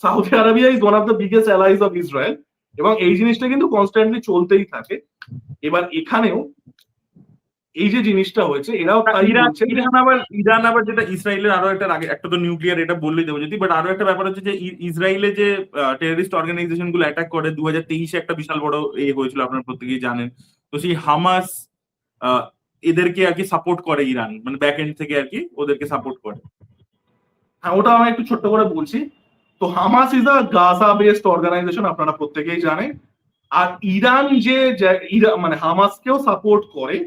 Saudi Arabia is one of the biggest allies of Israel, এবং এই জিনিসটা কিন্তু কনস্ট্যান্টলি চলতেই থাকে। এবার এখানেও এই যে জিনিসটা হয়েছে, এরাও তাই বলছে। ইরান আবার যেটা ইসরায়েলের আরো একটা আগে, একটা তো নিউক্লিয়ার, এটা বললেই দেবো যদি, বাট আরো একটা ব্যাপার হচ্ছে যে ইসরায়েলে যে টেররিস্ট অর্গানাইজেশন গুলো অ্যাটাক করে, 2023 একটা বিশাল বড় হয়েছিল, আপনারা প্রত্যেকেই জানেন। তো সেই হামাস এদেরকে আর কি সাপোর্ট করে ইরান, মানে ব্যাক এন্ড থেকে আর কি ওদেরকে সাপোর্ট করে। হ্যাঁ, ওটা আমি একটু ছোট্ট করে বলছি। তো Hamas is a Gaza based organisation, আপনারা প্রত্যেকেই জানেন। আর ইরান যে মানে হামাসকেও সাপোর্ট করে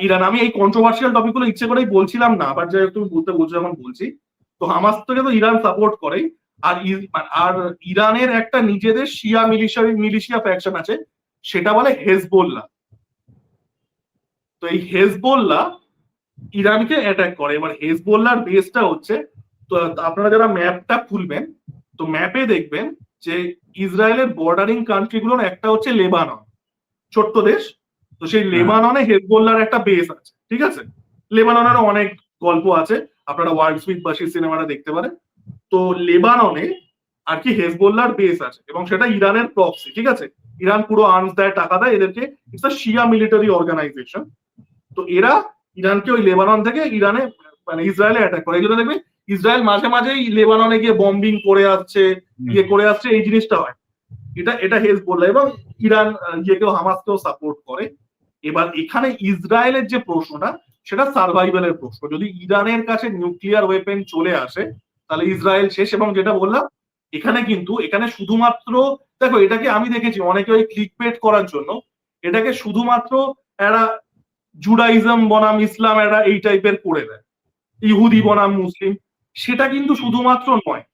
ইরান। আমি এই কন্ট্রোভার্সিয়াল টপিক গুলো ইচ্ছে করেই বলছিলাম না, আবার যেহেতু বলতে বলছো যখন বলছি, তো হামাস থেকে তো ইরান সাপোর্ট করে। আর আর ইরানের একটা নিজেদের শিয়া মিলিশিয়া ফ্যাকশন আছে, সেটা বলে হেজবোল্লাহ। তো এই হেজবোল্লাহ ইরানকে অ্যাটাক করে। এবার হেজবোল্লাহর বেসটা হচ্ছে, তো আপনারা যারা ম্যাপটা খুলবেন, তো ম্যাপে দেখবেন যে ইসরায়েলের বর্ডারিং কান্ট্রি গুলোর একটা হচ্ছে লেবানন, ছোট্ট দেশ। তো সেই লেবাননে হেজবোল্লাহর একটা বেস আছে, ঠিক আছে। লেবাননের অনেক গল্প আছে, আপনারা ওয়ার্ল্ড স্পিড বা সেই সিনেমাটা দেখতে পারেন। তো লেবাননে আর কি হেজবোল্লাহর বেস আছে, এবং সেটা ইরানের প্রক্সি, ঠিক আছে। ইরান পুরো আর্মস দেয়, টাকা দেয় এদেরকে। It's a Shia military organisation. তো এরা ইরানকে ওই লেবানন থেকে ইরানে মানে ইসরায়েলে অ্যাটাক করে। এই জন্য দেখবে ইসরায়েল মাঝে মাঝেই লেবাননে গিয়ে বম্বিং করে আসছে, ইয়ে করে আসছে, এই জিনিসটা হয়। এটা হেজবোল্লাহ, এবং ইরান ইয়েকেও হামাসকেও সাপোর্ট করে। এবার এখানে ইসরায়েলের যে প্রশ্নটা, সেটা সার্ভাইভালের প্রশ্ন। যদি ইরানের কাছে নিউক্লিয়ার ওয়েপেন চলে আসে, তাহলে ইসরায়েল শেষ। এবং যেটা বললাম, এখানে শুধুমাত্র দেখো, এটাকে আমি দেখেছি অনেকে ওই ক্লিকবেট করার জন্য এটাকে শুধুমাত্র এরা জুডাইজম বনাম ইসলাম এরা এই টাইপের করে দেয়, ইহুদি বনাম মুসলিম। সেটা কিন্তু শুধুমাত্র নয়,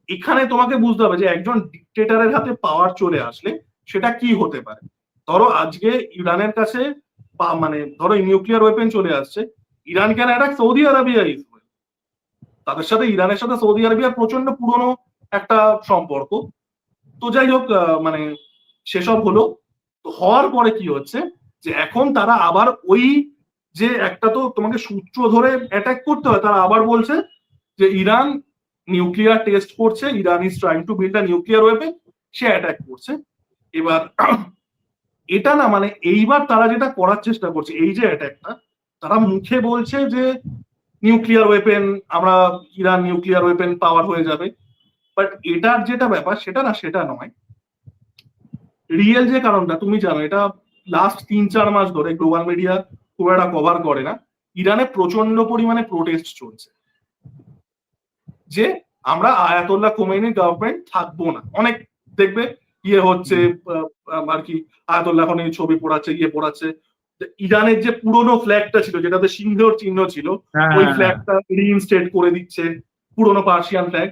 এখানে তোমাকে বুঝতে হবে যে একজন ডিক্টেটরের হাতে পাওয়ার চলে আসলে সেটা কি হতে পারে। ধরো আজকে ইরানের কাছে মানে ধরো নিউক্লিয়ার ওয়েপেন চলে আসছে, Iran can attack Saudi Arabia is, তাদের সাথে ইরানের সাথে সৌদি আরবিয়ার প্রচন্ড পুরনো একটা সম্পর্ক। তো যাই হোক, মানে সেসব হলো। তো হওয়ার পরে কি হচ্ছে যে এখন তারা আবার ওই যে একটা তো তোমাকে সূত্র ধরে অ্যাটাক করতে হয়, তারা আবার বলছে যে ইরান নিউক্লিয়ার টেস্ট করছে, Iran is trying to build a nuclear weapon, say attack করছে। এবার এটা না মানে এইবার তারা যেটা করার চেষ্টা করছে, এই যে অ্যাটাকটা, তারা মুখে বলছে যে নিউক্লিয়ার ওয়েপেন, আমরা ইরান নিউক্লিয়ার ওয়েপেন পাওয়ার হয়ে যাবে, বাট এটার যেটা ব্যাপার সেটা না, সেটা নয়। রিয়েল যে কারণটা তুমি জানো, এটা লাস্ট 3-4 মাস ধরে গ্লোবাল মিডিয়া খুব একটা কভার করে না, ইরানে প্রচন্ড পরিমাণে প্রোটেস্ট চলছে যে আমরা আয়াতুল্লাহ খোমেনির গভর্নমেন্ট থাকবো না। অনেক দেখবে ইয়ে হচ্ছে আর কি, আয়াতুল্লাহ খোমেনির ছবি পড়াচ্ছে, ইয়ে পড়াচ্ছে। ইরানের যে পুরনো ফ্ল্যাগটা ছিল যেটাতে সিংহের চিহ্ন ছিল, ওই ফ্ল্যাগটা রিইনস্টেট করে দিচ্ছে, পুরনো পার্সিয়ান ফ্ল্যাগ।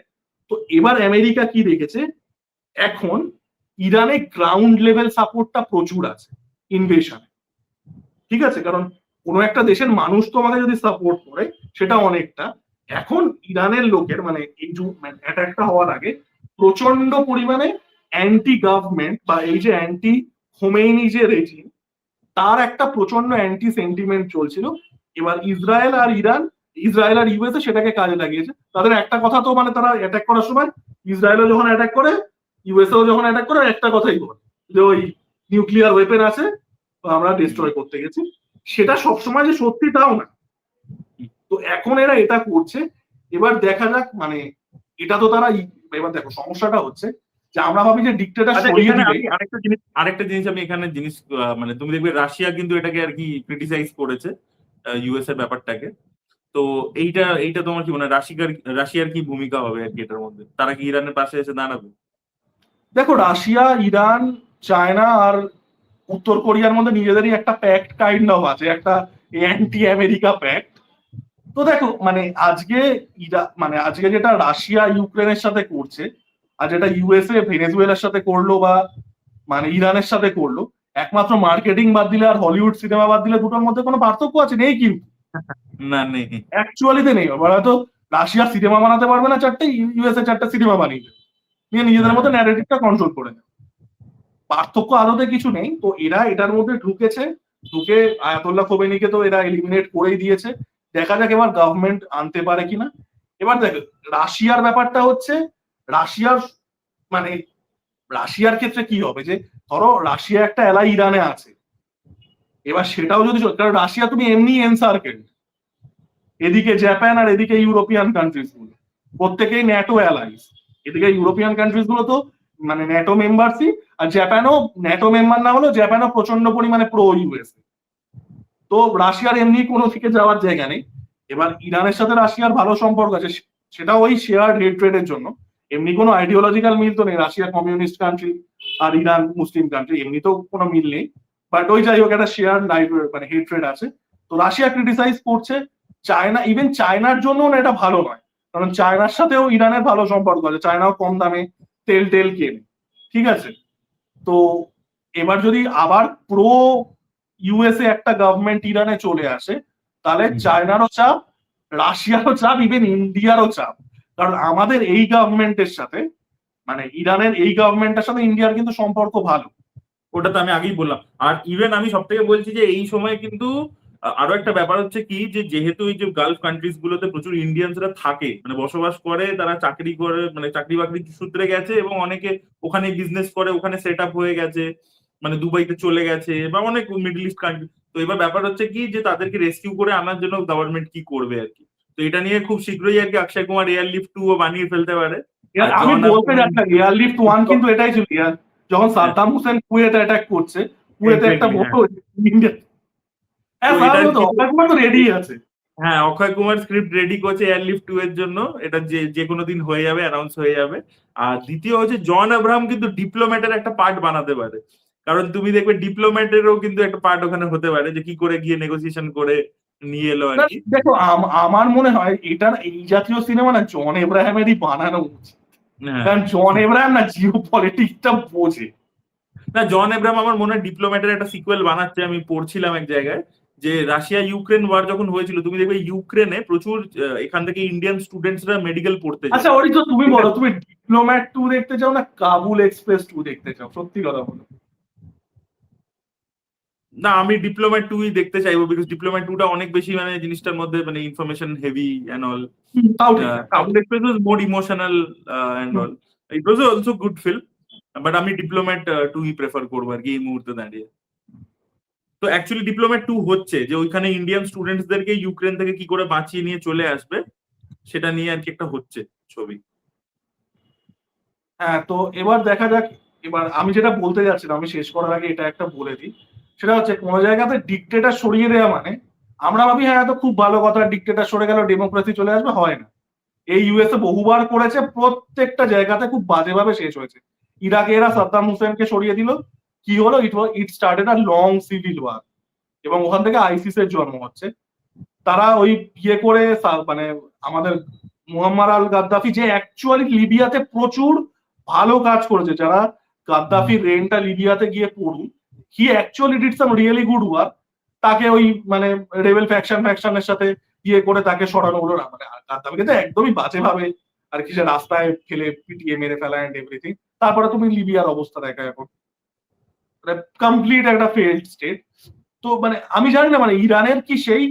তো এবার আমেরিকা কি দেখেছে, এখন ইরানে গ্রাউন্ড লেভেল সাপোর্টটা প্রচুর আছে ইনভেশনে, ঠিক আছে, কারণ কোনো একটা দেশের মানুষ তোমাকে যদি সাপোর্ট করে সেটা অনেকটা। এখন ইরানের লোকের মানে এই যে অ্যাটাকটা হওয়ার আগে প্রচন্ড পরিমাণে অ্যান্টি গভর্নমেন্ট বা এই যে অ্যান্টি খোমেনি যে রেজিম, তার একটা প্রচন্ড অ্যান্টি সেন্টিমেন্ট চলছিল। এবার ইসরায়েল আর ইউএসএ সেটাকে কাজে লাগিয়েছে। তাদের একটা কথা তো মানে তারা অ্যাটাক করার সময়, ইসরায়েলও যখন অ্যাটাক করে ইউএসএও যখন অ্যাটাক করে, একটা কথাই বলে যে ওই নিউক্লিয়ার ওয়েপেন আছে, আমরা ডিস্ট্রয় করতে গেছি। সেটা সবসময় যে সত্যি তাও না। তো এখন এরা এটা করছে, এবার দেখা যাক, মানে এটা তো তারা এবার দেখো সমস্যাটা হচ্ছে যে আমরা ভাবি যে ডিক্টেটর সরিয়ে দিবে। আরেকটা জিনিস আমি এখানে জিনিস মানে তুমি দেখবে রাশিয়া কিন্তু এটাকে আর কি ক্রিটিসাইজ করেছে ইউএস এর ব্যাপারটাকে। তো এইটা তোমার কি মানে রাশিয়ার কি ভূমিকা হবে আর কি এটার মধ্যে? তারা কি ইরানের পাশে এসে দাঁড়াবে? দেখো রাশিয়া, ইরান, চায়না আর উত্তর কোরিয়ার মধ্যে নিজেদেরই একটা প্যাক্ট কাইন্ড অফ আছে, একটা অ্যান্টি আমেরিকা প্যাক্ট। তো দেখো মানে আজকে যেটা রাশিয়া ইউক্রেনের সাথে করছে, আর যেটা ইউএসএ ভেনেজুয়েলার সাথে করলো বা মানে ইরানের সাথে করলো, একমাত্র মার্কেটিং বাদ দিলে আর হলিউড সিনেমা বাদ দিলে দুটোর মধ্যে কোনো পার্থক্য আছে? নেই কিন্তু, না নেই, অ্যাকচুয়ালিতে নেই। ওরা হয়তো রাশিয়ার সিনেমা বানাতে পারবে না 4টে, ইউএসএ 4টে সিনেমা বানিয়ে নিয়ে নিজেদের মধ্যে ন্যারেটিভটা কন্ট্রোল করে নেয়। পার্থক্য আদতে কিছু নেই। তো এরা এটার মধ্যে ঢুকে আয়াতুল্লাহ খোমেনিকে তো এরা এলিমিনেট করেই দিয়েছে। দেখা যাক এবার গভর্নমেন্ট আনতে পারে কিনা। এবার দেখো রাশিয়ার ব্যাপারটা হচ্ছে, রাশিয়ার ক্ষেত্রে কি হবে, যে ধরো রাশিয়া একটা এলাই ইরানে আছে, এবার সেটাও যদি, কারণ রাশিয়া তুমি এমনি এনসার্কেল, এদিকে জাপান আর এদিকে ইউরোপিয়ান কান্ট্রিজ গুলো প্রত্যেকেই ন্যাটো অ্যালাইজ। এদিকে ইউরোপিয়ান কান্ট্রিজ গুলো তো মানে ন্যাটো মেম্বারসই, আর জাপানও ন্যাটো মেম্বার না হলেও জাপানও প্রচন্ড পরিমাণে প্রো ইউএসএ। তো রাশিয়ার এমনি কোনো দিকে যাওয়ার জায়গা নেই। এবার ইরানের সাথে রাশিয়ার ভালো সম্পর্ক আছে, সেটা ওই শেয়ার হেট্রেডের জন্য। এমনি কোনো আইডিওলজিক্যাল মিল তো নেই, রাশিয়া কমিউনিস্ট কান্ট্রি আর ইরান মুসলিম কান্ট্রি, এমনি তো কোনো মিল নেই। বাট ওই যাই হোক একটা শেয়ার মানে হেট্রেড আছে। তো রাশিয়া ক্রিটিসাইজ করছে, ইভেন চায়নার জন্য এটা ভালো নয়, কারণ চায়নার সাথেও ইরানের ভালো সম্পর্ক আছে, চায়নাও কম দামে তেল কেনে, ঠিক আছে। তো এবার যদি আবার প্রো ইউএসএ একটা গভর্নমেন্ট ইরানে চলে আসে, তাহলে চায়নারও চাপ, রাশিয়ারও চাপ, ইভেন ইন্ডিয়ারও চাপ। কারণ আমাদের এই গভর্নমেন্টের সাথে মানে ইরানের এই গভর্নমেন্টের সাথে ইন্ডিয়ার কিন্তু সম্পর্ক ভালো। ওটা তো আমি আগেই বললাম। আর ইভেন আমি সব থেকে বলছি যে এই সময় কিন্তু আরো একটা ব্যাপার হচ্ছে কি, যে যেহেতু এই যে গালফ কান্ট্রিজ গুলোতে প্রচুর ইন্ডিয়ানসরা থাকে, মানে বসবাস করে, তারা চাকরি করে, মানে চাকরি বাকরি সূত্রে গেছে, এবং অনেকে ওখানে বিজনেস করে, ওখানে সেট আপ হয়ে গেছে, মানে দুবাইতে চলে গেছে বা অনেক মিডল ইস্ট কান্ট্রি। তো এবার ব্যাপার হচ্ছে কি, যে তাদেরকে রেস্কিউ করে আনার জন্য গভর্নমেন্ট কি করবে আর কি। তো এটা নিয়ে খুব শীঘ্রই আর কি অক্ষয় কুমার এয়ারলিফট 2 বানিয়ে ফেলতে পারে। আমি বলতে যাচ্ছি এয়ারলিফট 1 কিন্তু এটাই ছিল, যখন সাদ্দাম হোসেন কুয়েতে অ্যাটাক করছে, কুয়েতে একটা বড় ইন্ডিয়া, অক্ষয় কুমার তো রেডি আছে। হ্যাঁ, অক্ষয় কুমার স্ক্রিপ্ট রেডি করছে এয়ারলিফট 2 এর জন্য, এটা যে কোনো দিন হয়ে যাবে, অ্যানাউন্স হয়ে যাবে। আর দ্বিতীয় হচ্ছে জন আব্রাহাম কিন্তু ডিপ্লোম্যাটের একটা পার্ট বানাতে পারে, কারণ তুমি দেখবে ডিপ্লোম্যাটেরও কিন্তু একটা পার্ট ওখানে হতে পারে, যে কি করে গিয়ে নেগোসিয়েশন করে নিয়ে এলো আর কি। দেখো আমার মনে হয় এটা এই জাতীয় সিনেমা না জন আব্রাহামেরই বানানো উচিত। হ্যাঁ। কারণ জন এব্রাহাম না জিও পলিটিক্সটা বোঝে। না, জন এব্রাহাম আমার মনে হয় ডিপ্লোম্যাটের একটা সিকুয়েল বানাচ্ছে, আমি পড়ছিলাম এক জায়গায় যে রাশিয়া ইউক্রেন ওয়ার যখন হয়েছিল তুমি দেখবে ইউক্রেনে প্রচুর এখান থেকে ইন্ডিয়ান স্টুডেন্টসরা মেডিকেল পড়তে যায়। আচ্ছা অরিত্র তুমি ঠিক বলো, আছে? তুমি ডিপ্লোম্যাট 2 দেখতে চাও না কাবুল এক্সপ্রেস 2 দেখতে চাও? সত্যি কথা বলো। না, আমি ডিপ্লোম্যাট 2 দেখতে চাইবো, বিকজ ডিপ্লোম্যাট 2টা অনেক বেশি মানে জিনিসটার মধ্যে মানে ইনফরমেশন হেভি এন্ড অল। তাও ঠিক আছে। Kabul Express was more emotional and all. It was also good film, but আমি ডিপ্লোম্যাট 2 প্রেফার করবো আর কি এই মুহূর্তে দাঁড়িয়ে। তো অ্যাকচুয়ালি ডিপ্লোম্যাট 2 হচ্ছে যে ওইখানে ইন্ডিয়ান স্টুডেন্টসদেরকে ইউক্রেন থেকে কি করে বাঁচিয়ে নিয়ে চলে আসবে সেটা নিয়ে আর কি একটা হচ্ছে ছবি। হ্যাঁ, তো এবার দেখা যাক। এবার আমি যেটা বলতে যাচ্ছিলাম, আমি শেষ করার আগে এটা একটা বলে দিই। সেটা হচ্ছে কোনো জায়গাতে ডিক্টেটর সরিয়ে দেওয়া মানে আমরা ভাবি হ্যাঁ তো খুব ভালো কথা, ডিক্টেটর সরে গেল ডেমোক্রেসি চলে আসবে, হয় না। এই ইউএসএ বহুবার করেছে, প্রত্যেকটা জায়গাতে খুব বাজেভাবে শেষ হয়েছে। ইরাকে এরা সাদ্দাম হুসেনকে সরিয়ে দিল, কি হলো, it started a long civil war, এবং ওখান থেকে আইসিস এর জন্ম হচ্ছে। তারা ওই ইয়ে করে মানে আমাদের মুয়াম্মার আল গাদ্দাফি, যে অ্যাকচুয়ালি লিবিয়াতে প্রচুর ভালো কাজ করেছে, যারা গাদ্দাফির রেনটা লিবিয়াতে গিয়ে পড়ুন, হি actually did some really good work, তাকে ওই মানে রেবেল ফ্যাকশনের সাথে ইয়ে করে তাকে সরানো হলো না। মানে গাদ্দাফিকে তো একদমই বাজেভাবে আর কি সে রাস্তায় ফেলে পিটিয়ে মেরে ফেলা এন্ড এভরিথিং। তারপরে তুমি লিবিয়ার অবস্থা দেখা এখন কমপ্লিট একটা ফেল্ড স্টেট। তো মানে আমি জানি না মানে ইরানের কি সেই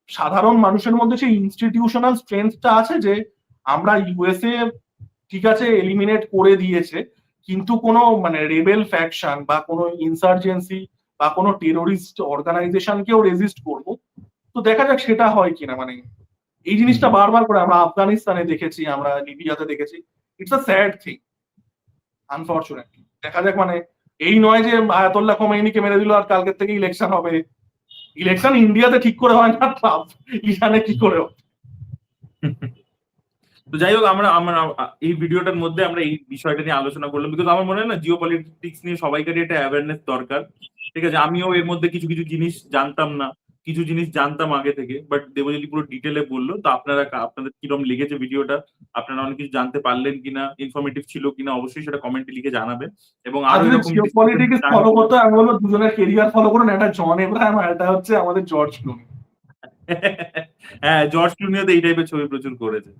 সাধারণ মানুষের মধ্যে সেই ইনস্টিটিউশনাল স্ট্রেংথটা আছে যে আমরা ইউএসএ ঠিক আছে এলিমিনেট করে দিয়েছে, কিন্তু কোনো মানে রেবেল ফ্যাকশন বা কোনো ইনসার্জেন্সি বা কোনো টেরোরিস্ট অর্গানাইজেশনকেও রেজিস্ট করবো। তো দেখা যাক সেটা হয় কিনা। মানে এই জিনিসটা বারবার করে আমরা আফগানিস্তানে দেখেছি, আমরা লিবিয়াতে দেখেছি। It's a sad thing unfortunately. দেখা যাক, মানে এই নয় যে আয়াতুল্লাহ খোমেনিকে মেরে দিল আর কালকের থেকে ইলেকশন হবে। ইলেকশন ইন্ডিয়াতে ঠিক করে হয় না, ইরানে কি করে হবে। তো যাই হোক, আমরা এই ভিডিওটার মধ্যে আমরা এই বিষয়টা নিয়ে আলোচনা করলাম, বিকজ আমার মনে হয় না জিও পলিটিক্স নিয়ে সবাইকারই একটা অ্যাওয়ারনেস দরকার। ঠিক আছে, আমিও এর মধ্যে কিছু কিছু জিনিস জানতাম না, কিছু জিনিস জানতাম আগে থেকে, বাট দেবজ্যোতি পুরো ডিটেলে বললো। তো আপনাদের কিরকম লেগেছে ভিডিওটা, আপনারা অনেক কিছু জানতে পারলেন কিনা, ইনফরমেটিভ ছিল কিনা, অবশ্যই সেটা কমেন্টে লিখে জানাবেন। এবং আরো আসলে এরকম জিও পলিটিক্স ফলো করতে আমি বলবো দুজনের কেরিয়ার ফলো করুন, একটা জন এব্রাহাম আর একটা হচ্ছে আমাদের জর্জ ক্লুনি। হ্যাঁ, জর্জ ক্লুনিও তো এই টাইপের ছবি প্রচুর করেছে।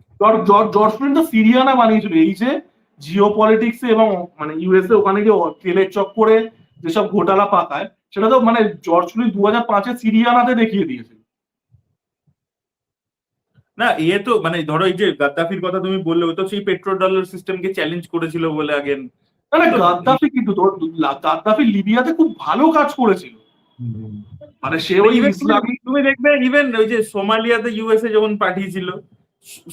জর্জ ক্লুনি তো সিরিয়ানা বানিয়েছিল এই যে জিও পলিটিক্স এবং মানে ইউএসএ ওখানে গিয়ে তেলের চক্করে যেসব ঘোটালা পাকায়, সেটা তো মানে জর্জ ক্লুনি 2005-এ সিরিয়ানাতে দেখিয়ে দিয়েছে। না, তো মানে ধরো এই যে গাদ্দাফির কথা তুমি বললে, ও তো সেই পেট্রো ডলার সিস্টেমকে চ্যালেঞ্জ করেছিল বলে আগে। না না, গাদ্দাফি কিন্তু গাদ্দাফি লিবিয়াতে খুব ভালো কাজ করেছিল। মানে সে ওই ইসলামী, তুমি দেখবে ইভেন ওই যে সোমালিয়াতে ইউএসএ যখন পাঠিয়েছিল,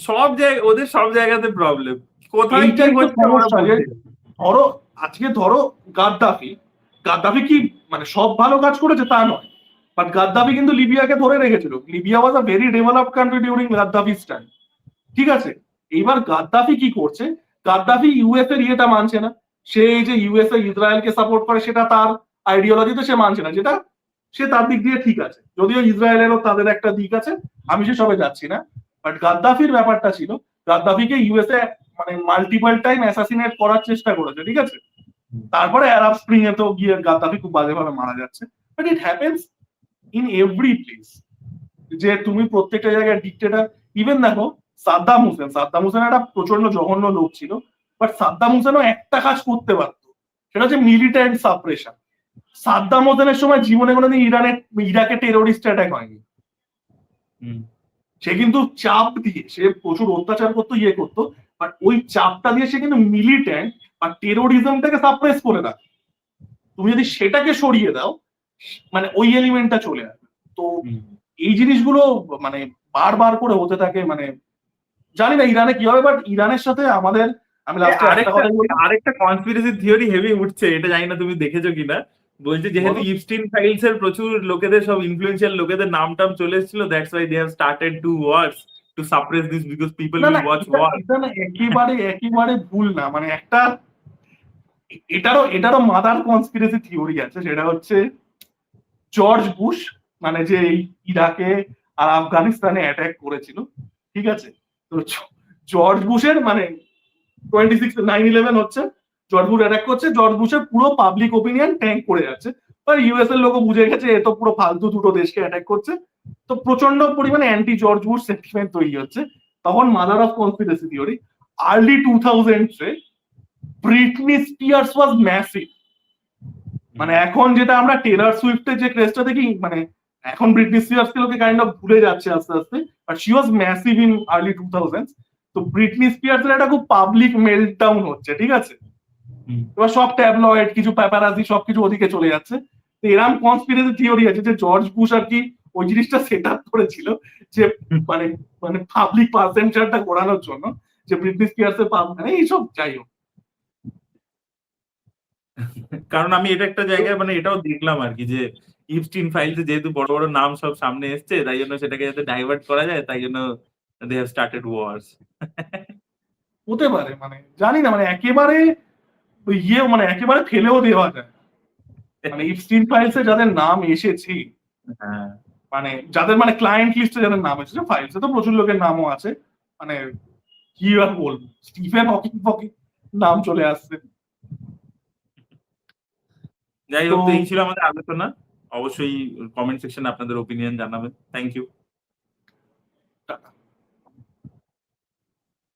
সব জায়গায় ওদের সব জায়গাতে প্রবলেম, কোথায় কি এইটাই তো হচ্ছে ওরা সমস্যা। যে বলছে না। ধরো আজকে ধরো গাদ্দাফি গাদ্দাফি কি মানে সব ভালো কাজ করেছে তা নয়, বাট গাদ্দাফি কিন্তু লিবিয়াকে ধরে রেখেছিল। Libya was a very developed country during Gaddafi's time. ঠিক আছে, এইবার গাদ্দাফি কি করছে, গাদ্দাফি ইউএস এর ইয়েটা মানছে না। সে এই যে ইউএসএ ইসরায়েলকে সাপোর্ট করে সেটা তার আইডিওলজিতে সে মানছে না, যেটা সে তার দিক দিয়ে ঠিক আছে, যদিও ইসরায়েলেরও তাদের একটা দিক আছে, আমি সেসবে যাচ্ছি না। বাট গাদ্দাফির ব্যাপারটা ছিল, গাদ্দাফিকে ইউএসএ মানে মাল্টিপল টাইম অ্যাসাসিনেট করার চেষ্টা করেছে, ঠিক আছে। তারপরে আরব স্প্রিং এ তো গিয়ে গাদ্দাফি খুব বাজেভাবে মারা যাচ্ছে। But it happens in every place, যে তুমি প্রত্যেকটা জায়গায় ডিক্টেটর। ইভেন দেখো সাদ্দাম হোসেন একটা প্রচন্ড জঘন্য লোক ছিল, বাট সাদ্দাম হোসেনও একটা কাজ করতে পারতো, সেটা হচ্ছে মিলিটেন্ট সাপ্রেশন। সাদ্দাম হোসেনের সময় জীবনে কোনোদিন ইরাকে টেরোরিস্ট অ্যাটাক হয়নি। সে কিন্তু চাপ দিয়ে সে প্রচুর অত্যাচার করতো, ইয়ে করতো, বাট ওই চাপটা দিয়ে সে কিন্তু মিলিটেন্ট বা টেরোরিজমটাকে সাপ্রেস করে রাখে। তুমি যদি সেটাকে সরিয়ে দাও, মানে ওই এলিমেন্টটা চলে আসবে। তো এই জিনিসগুলো মানে বারবার করে হতে থাকে। মানে জানি না ইরানে কি হবে, বাট ইরানের সাথে আমাদের, আমি লাস্টে একটা কথা বলি, আরেকটা কনস্পিরেসি থিওরি হেভি উঠছে, এটা জানি না তুমি দেখেছো কিনা। বলছে যেহেতু ইপস্টিন ফাইলস এর প্রচুর লোকেদের, সব ইনফ্লুয়েন্সিয়াল লোকেদের নাম টাম চলে এসেছিল, that's why they have started two wars to suppress this, because people will watch war. একেবারে ভুল না। মানে একটা এটারও মাদার কনস্পিরেসি থিওরি আছে, সেটা হচ্ছে জর্জ বুশ, মানে যে ইরাকে আর আফগানিস্তানে অ্যাটাক করেছিল, ঠিক আছে। তো জর্জ বুশের মানে 26 9/11 হচ্ছে, জর্জ বুশ অ্যাটাক করছে, জর্জ বুশের পুরো পাবলিক ওপিনিয়ন ট্যাঙ্ক করে যাচ্ছে, ইউএস এর লোক বুঝে গেছে এ তো পুরো ফালতু দুটো দেশকে অ্যাটাক করছে, তো প্রচন্ড পরিমাণে অ্যান্টি জর্জ বুশ সেন্টিমেন্ট তৈরি হচ্ছে। তখন mother of conspiracy theory, early 2000s A Britney spheres was massive. মানে এখন যেটা আমরা টেলর সুইফটের যে ক্রেজটা দেখি, মানে এখন ব্রিটনি স্পিয়ার্স কে লোকে কাইন্ড অফ ভুলে যাচ্ছে আস্তে আস্তে, but she was massive in early 2000s। তো ব্রিটনি স্পিয়ার্স এর একটা খুব পাবলিক মেল্টডাউন হচ্ছে, ঠিক আছে, এবার সব ট্যাবলয়েড কিছু প্যাপারাজি সবকিছু ওদিকে চলে যাচ্ছে। তো এরকম কনস্পিরেসি থিওরি আছে যে জর্জ বুশ আর কি ওই জিনিসটা সেট আপ করেছিল যে মানে মানে পাবলিক পারসেপশনটা করানোর জন্য, যে ব্রিটনি স্পিয়ার্স এর মানে এইসব যাই হোক। কারণ আমি এটা একটা জায়গায় মানে এটাও দেখলাম আর কি, যে ইপস্টিন ফাইলসে যেহেতু বড় বড় নাম সব সামনে এসছে, তাই জন্য সেটাকে যাতে ডাইভার্ট করা যায়, তাই জন্য দে হ্যাভ স্টার্টেড ওয়ার্স। হতে পারে, মানে জানি না, মানে একেবারে মানে একেবারে ফেলেও দেওয়া যায়। মানে ইপস্টিন ফাইলসে যাদের নাম এসেছে, হ্যাঁ, মানে যাদের মানে ক্লায়েন্ট লিস্টে যাদের নাম এসেছে, ফাইলসে তো প্রচুর লোকের নামও আছে, মানে কি আর বলবো, স্টিফেন হকিং ফকিং নাম চলে আসছে। যাই তো হোক, তো এই ছিল আমাদের আলোচনা। অবশ্যই কমেন্ট সেকশনে আপনাদের ওপিনিয়ন জানাবেন। Thank you.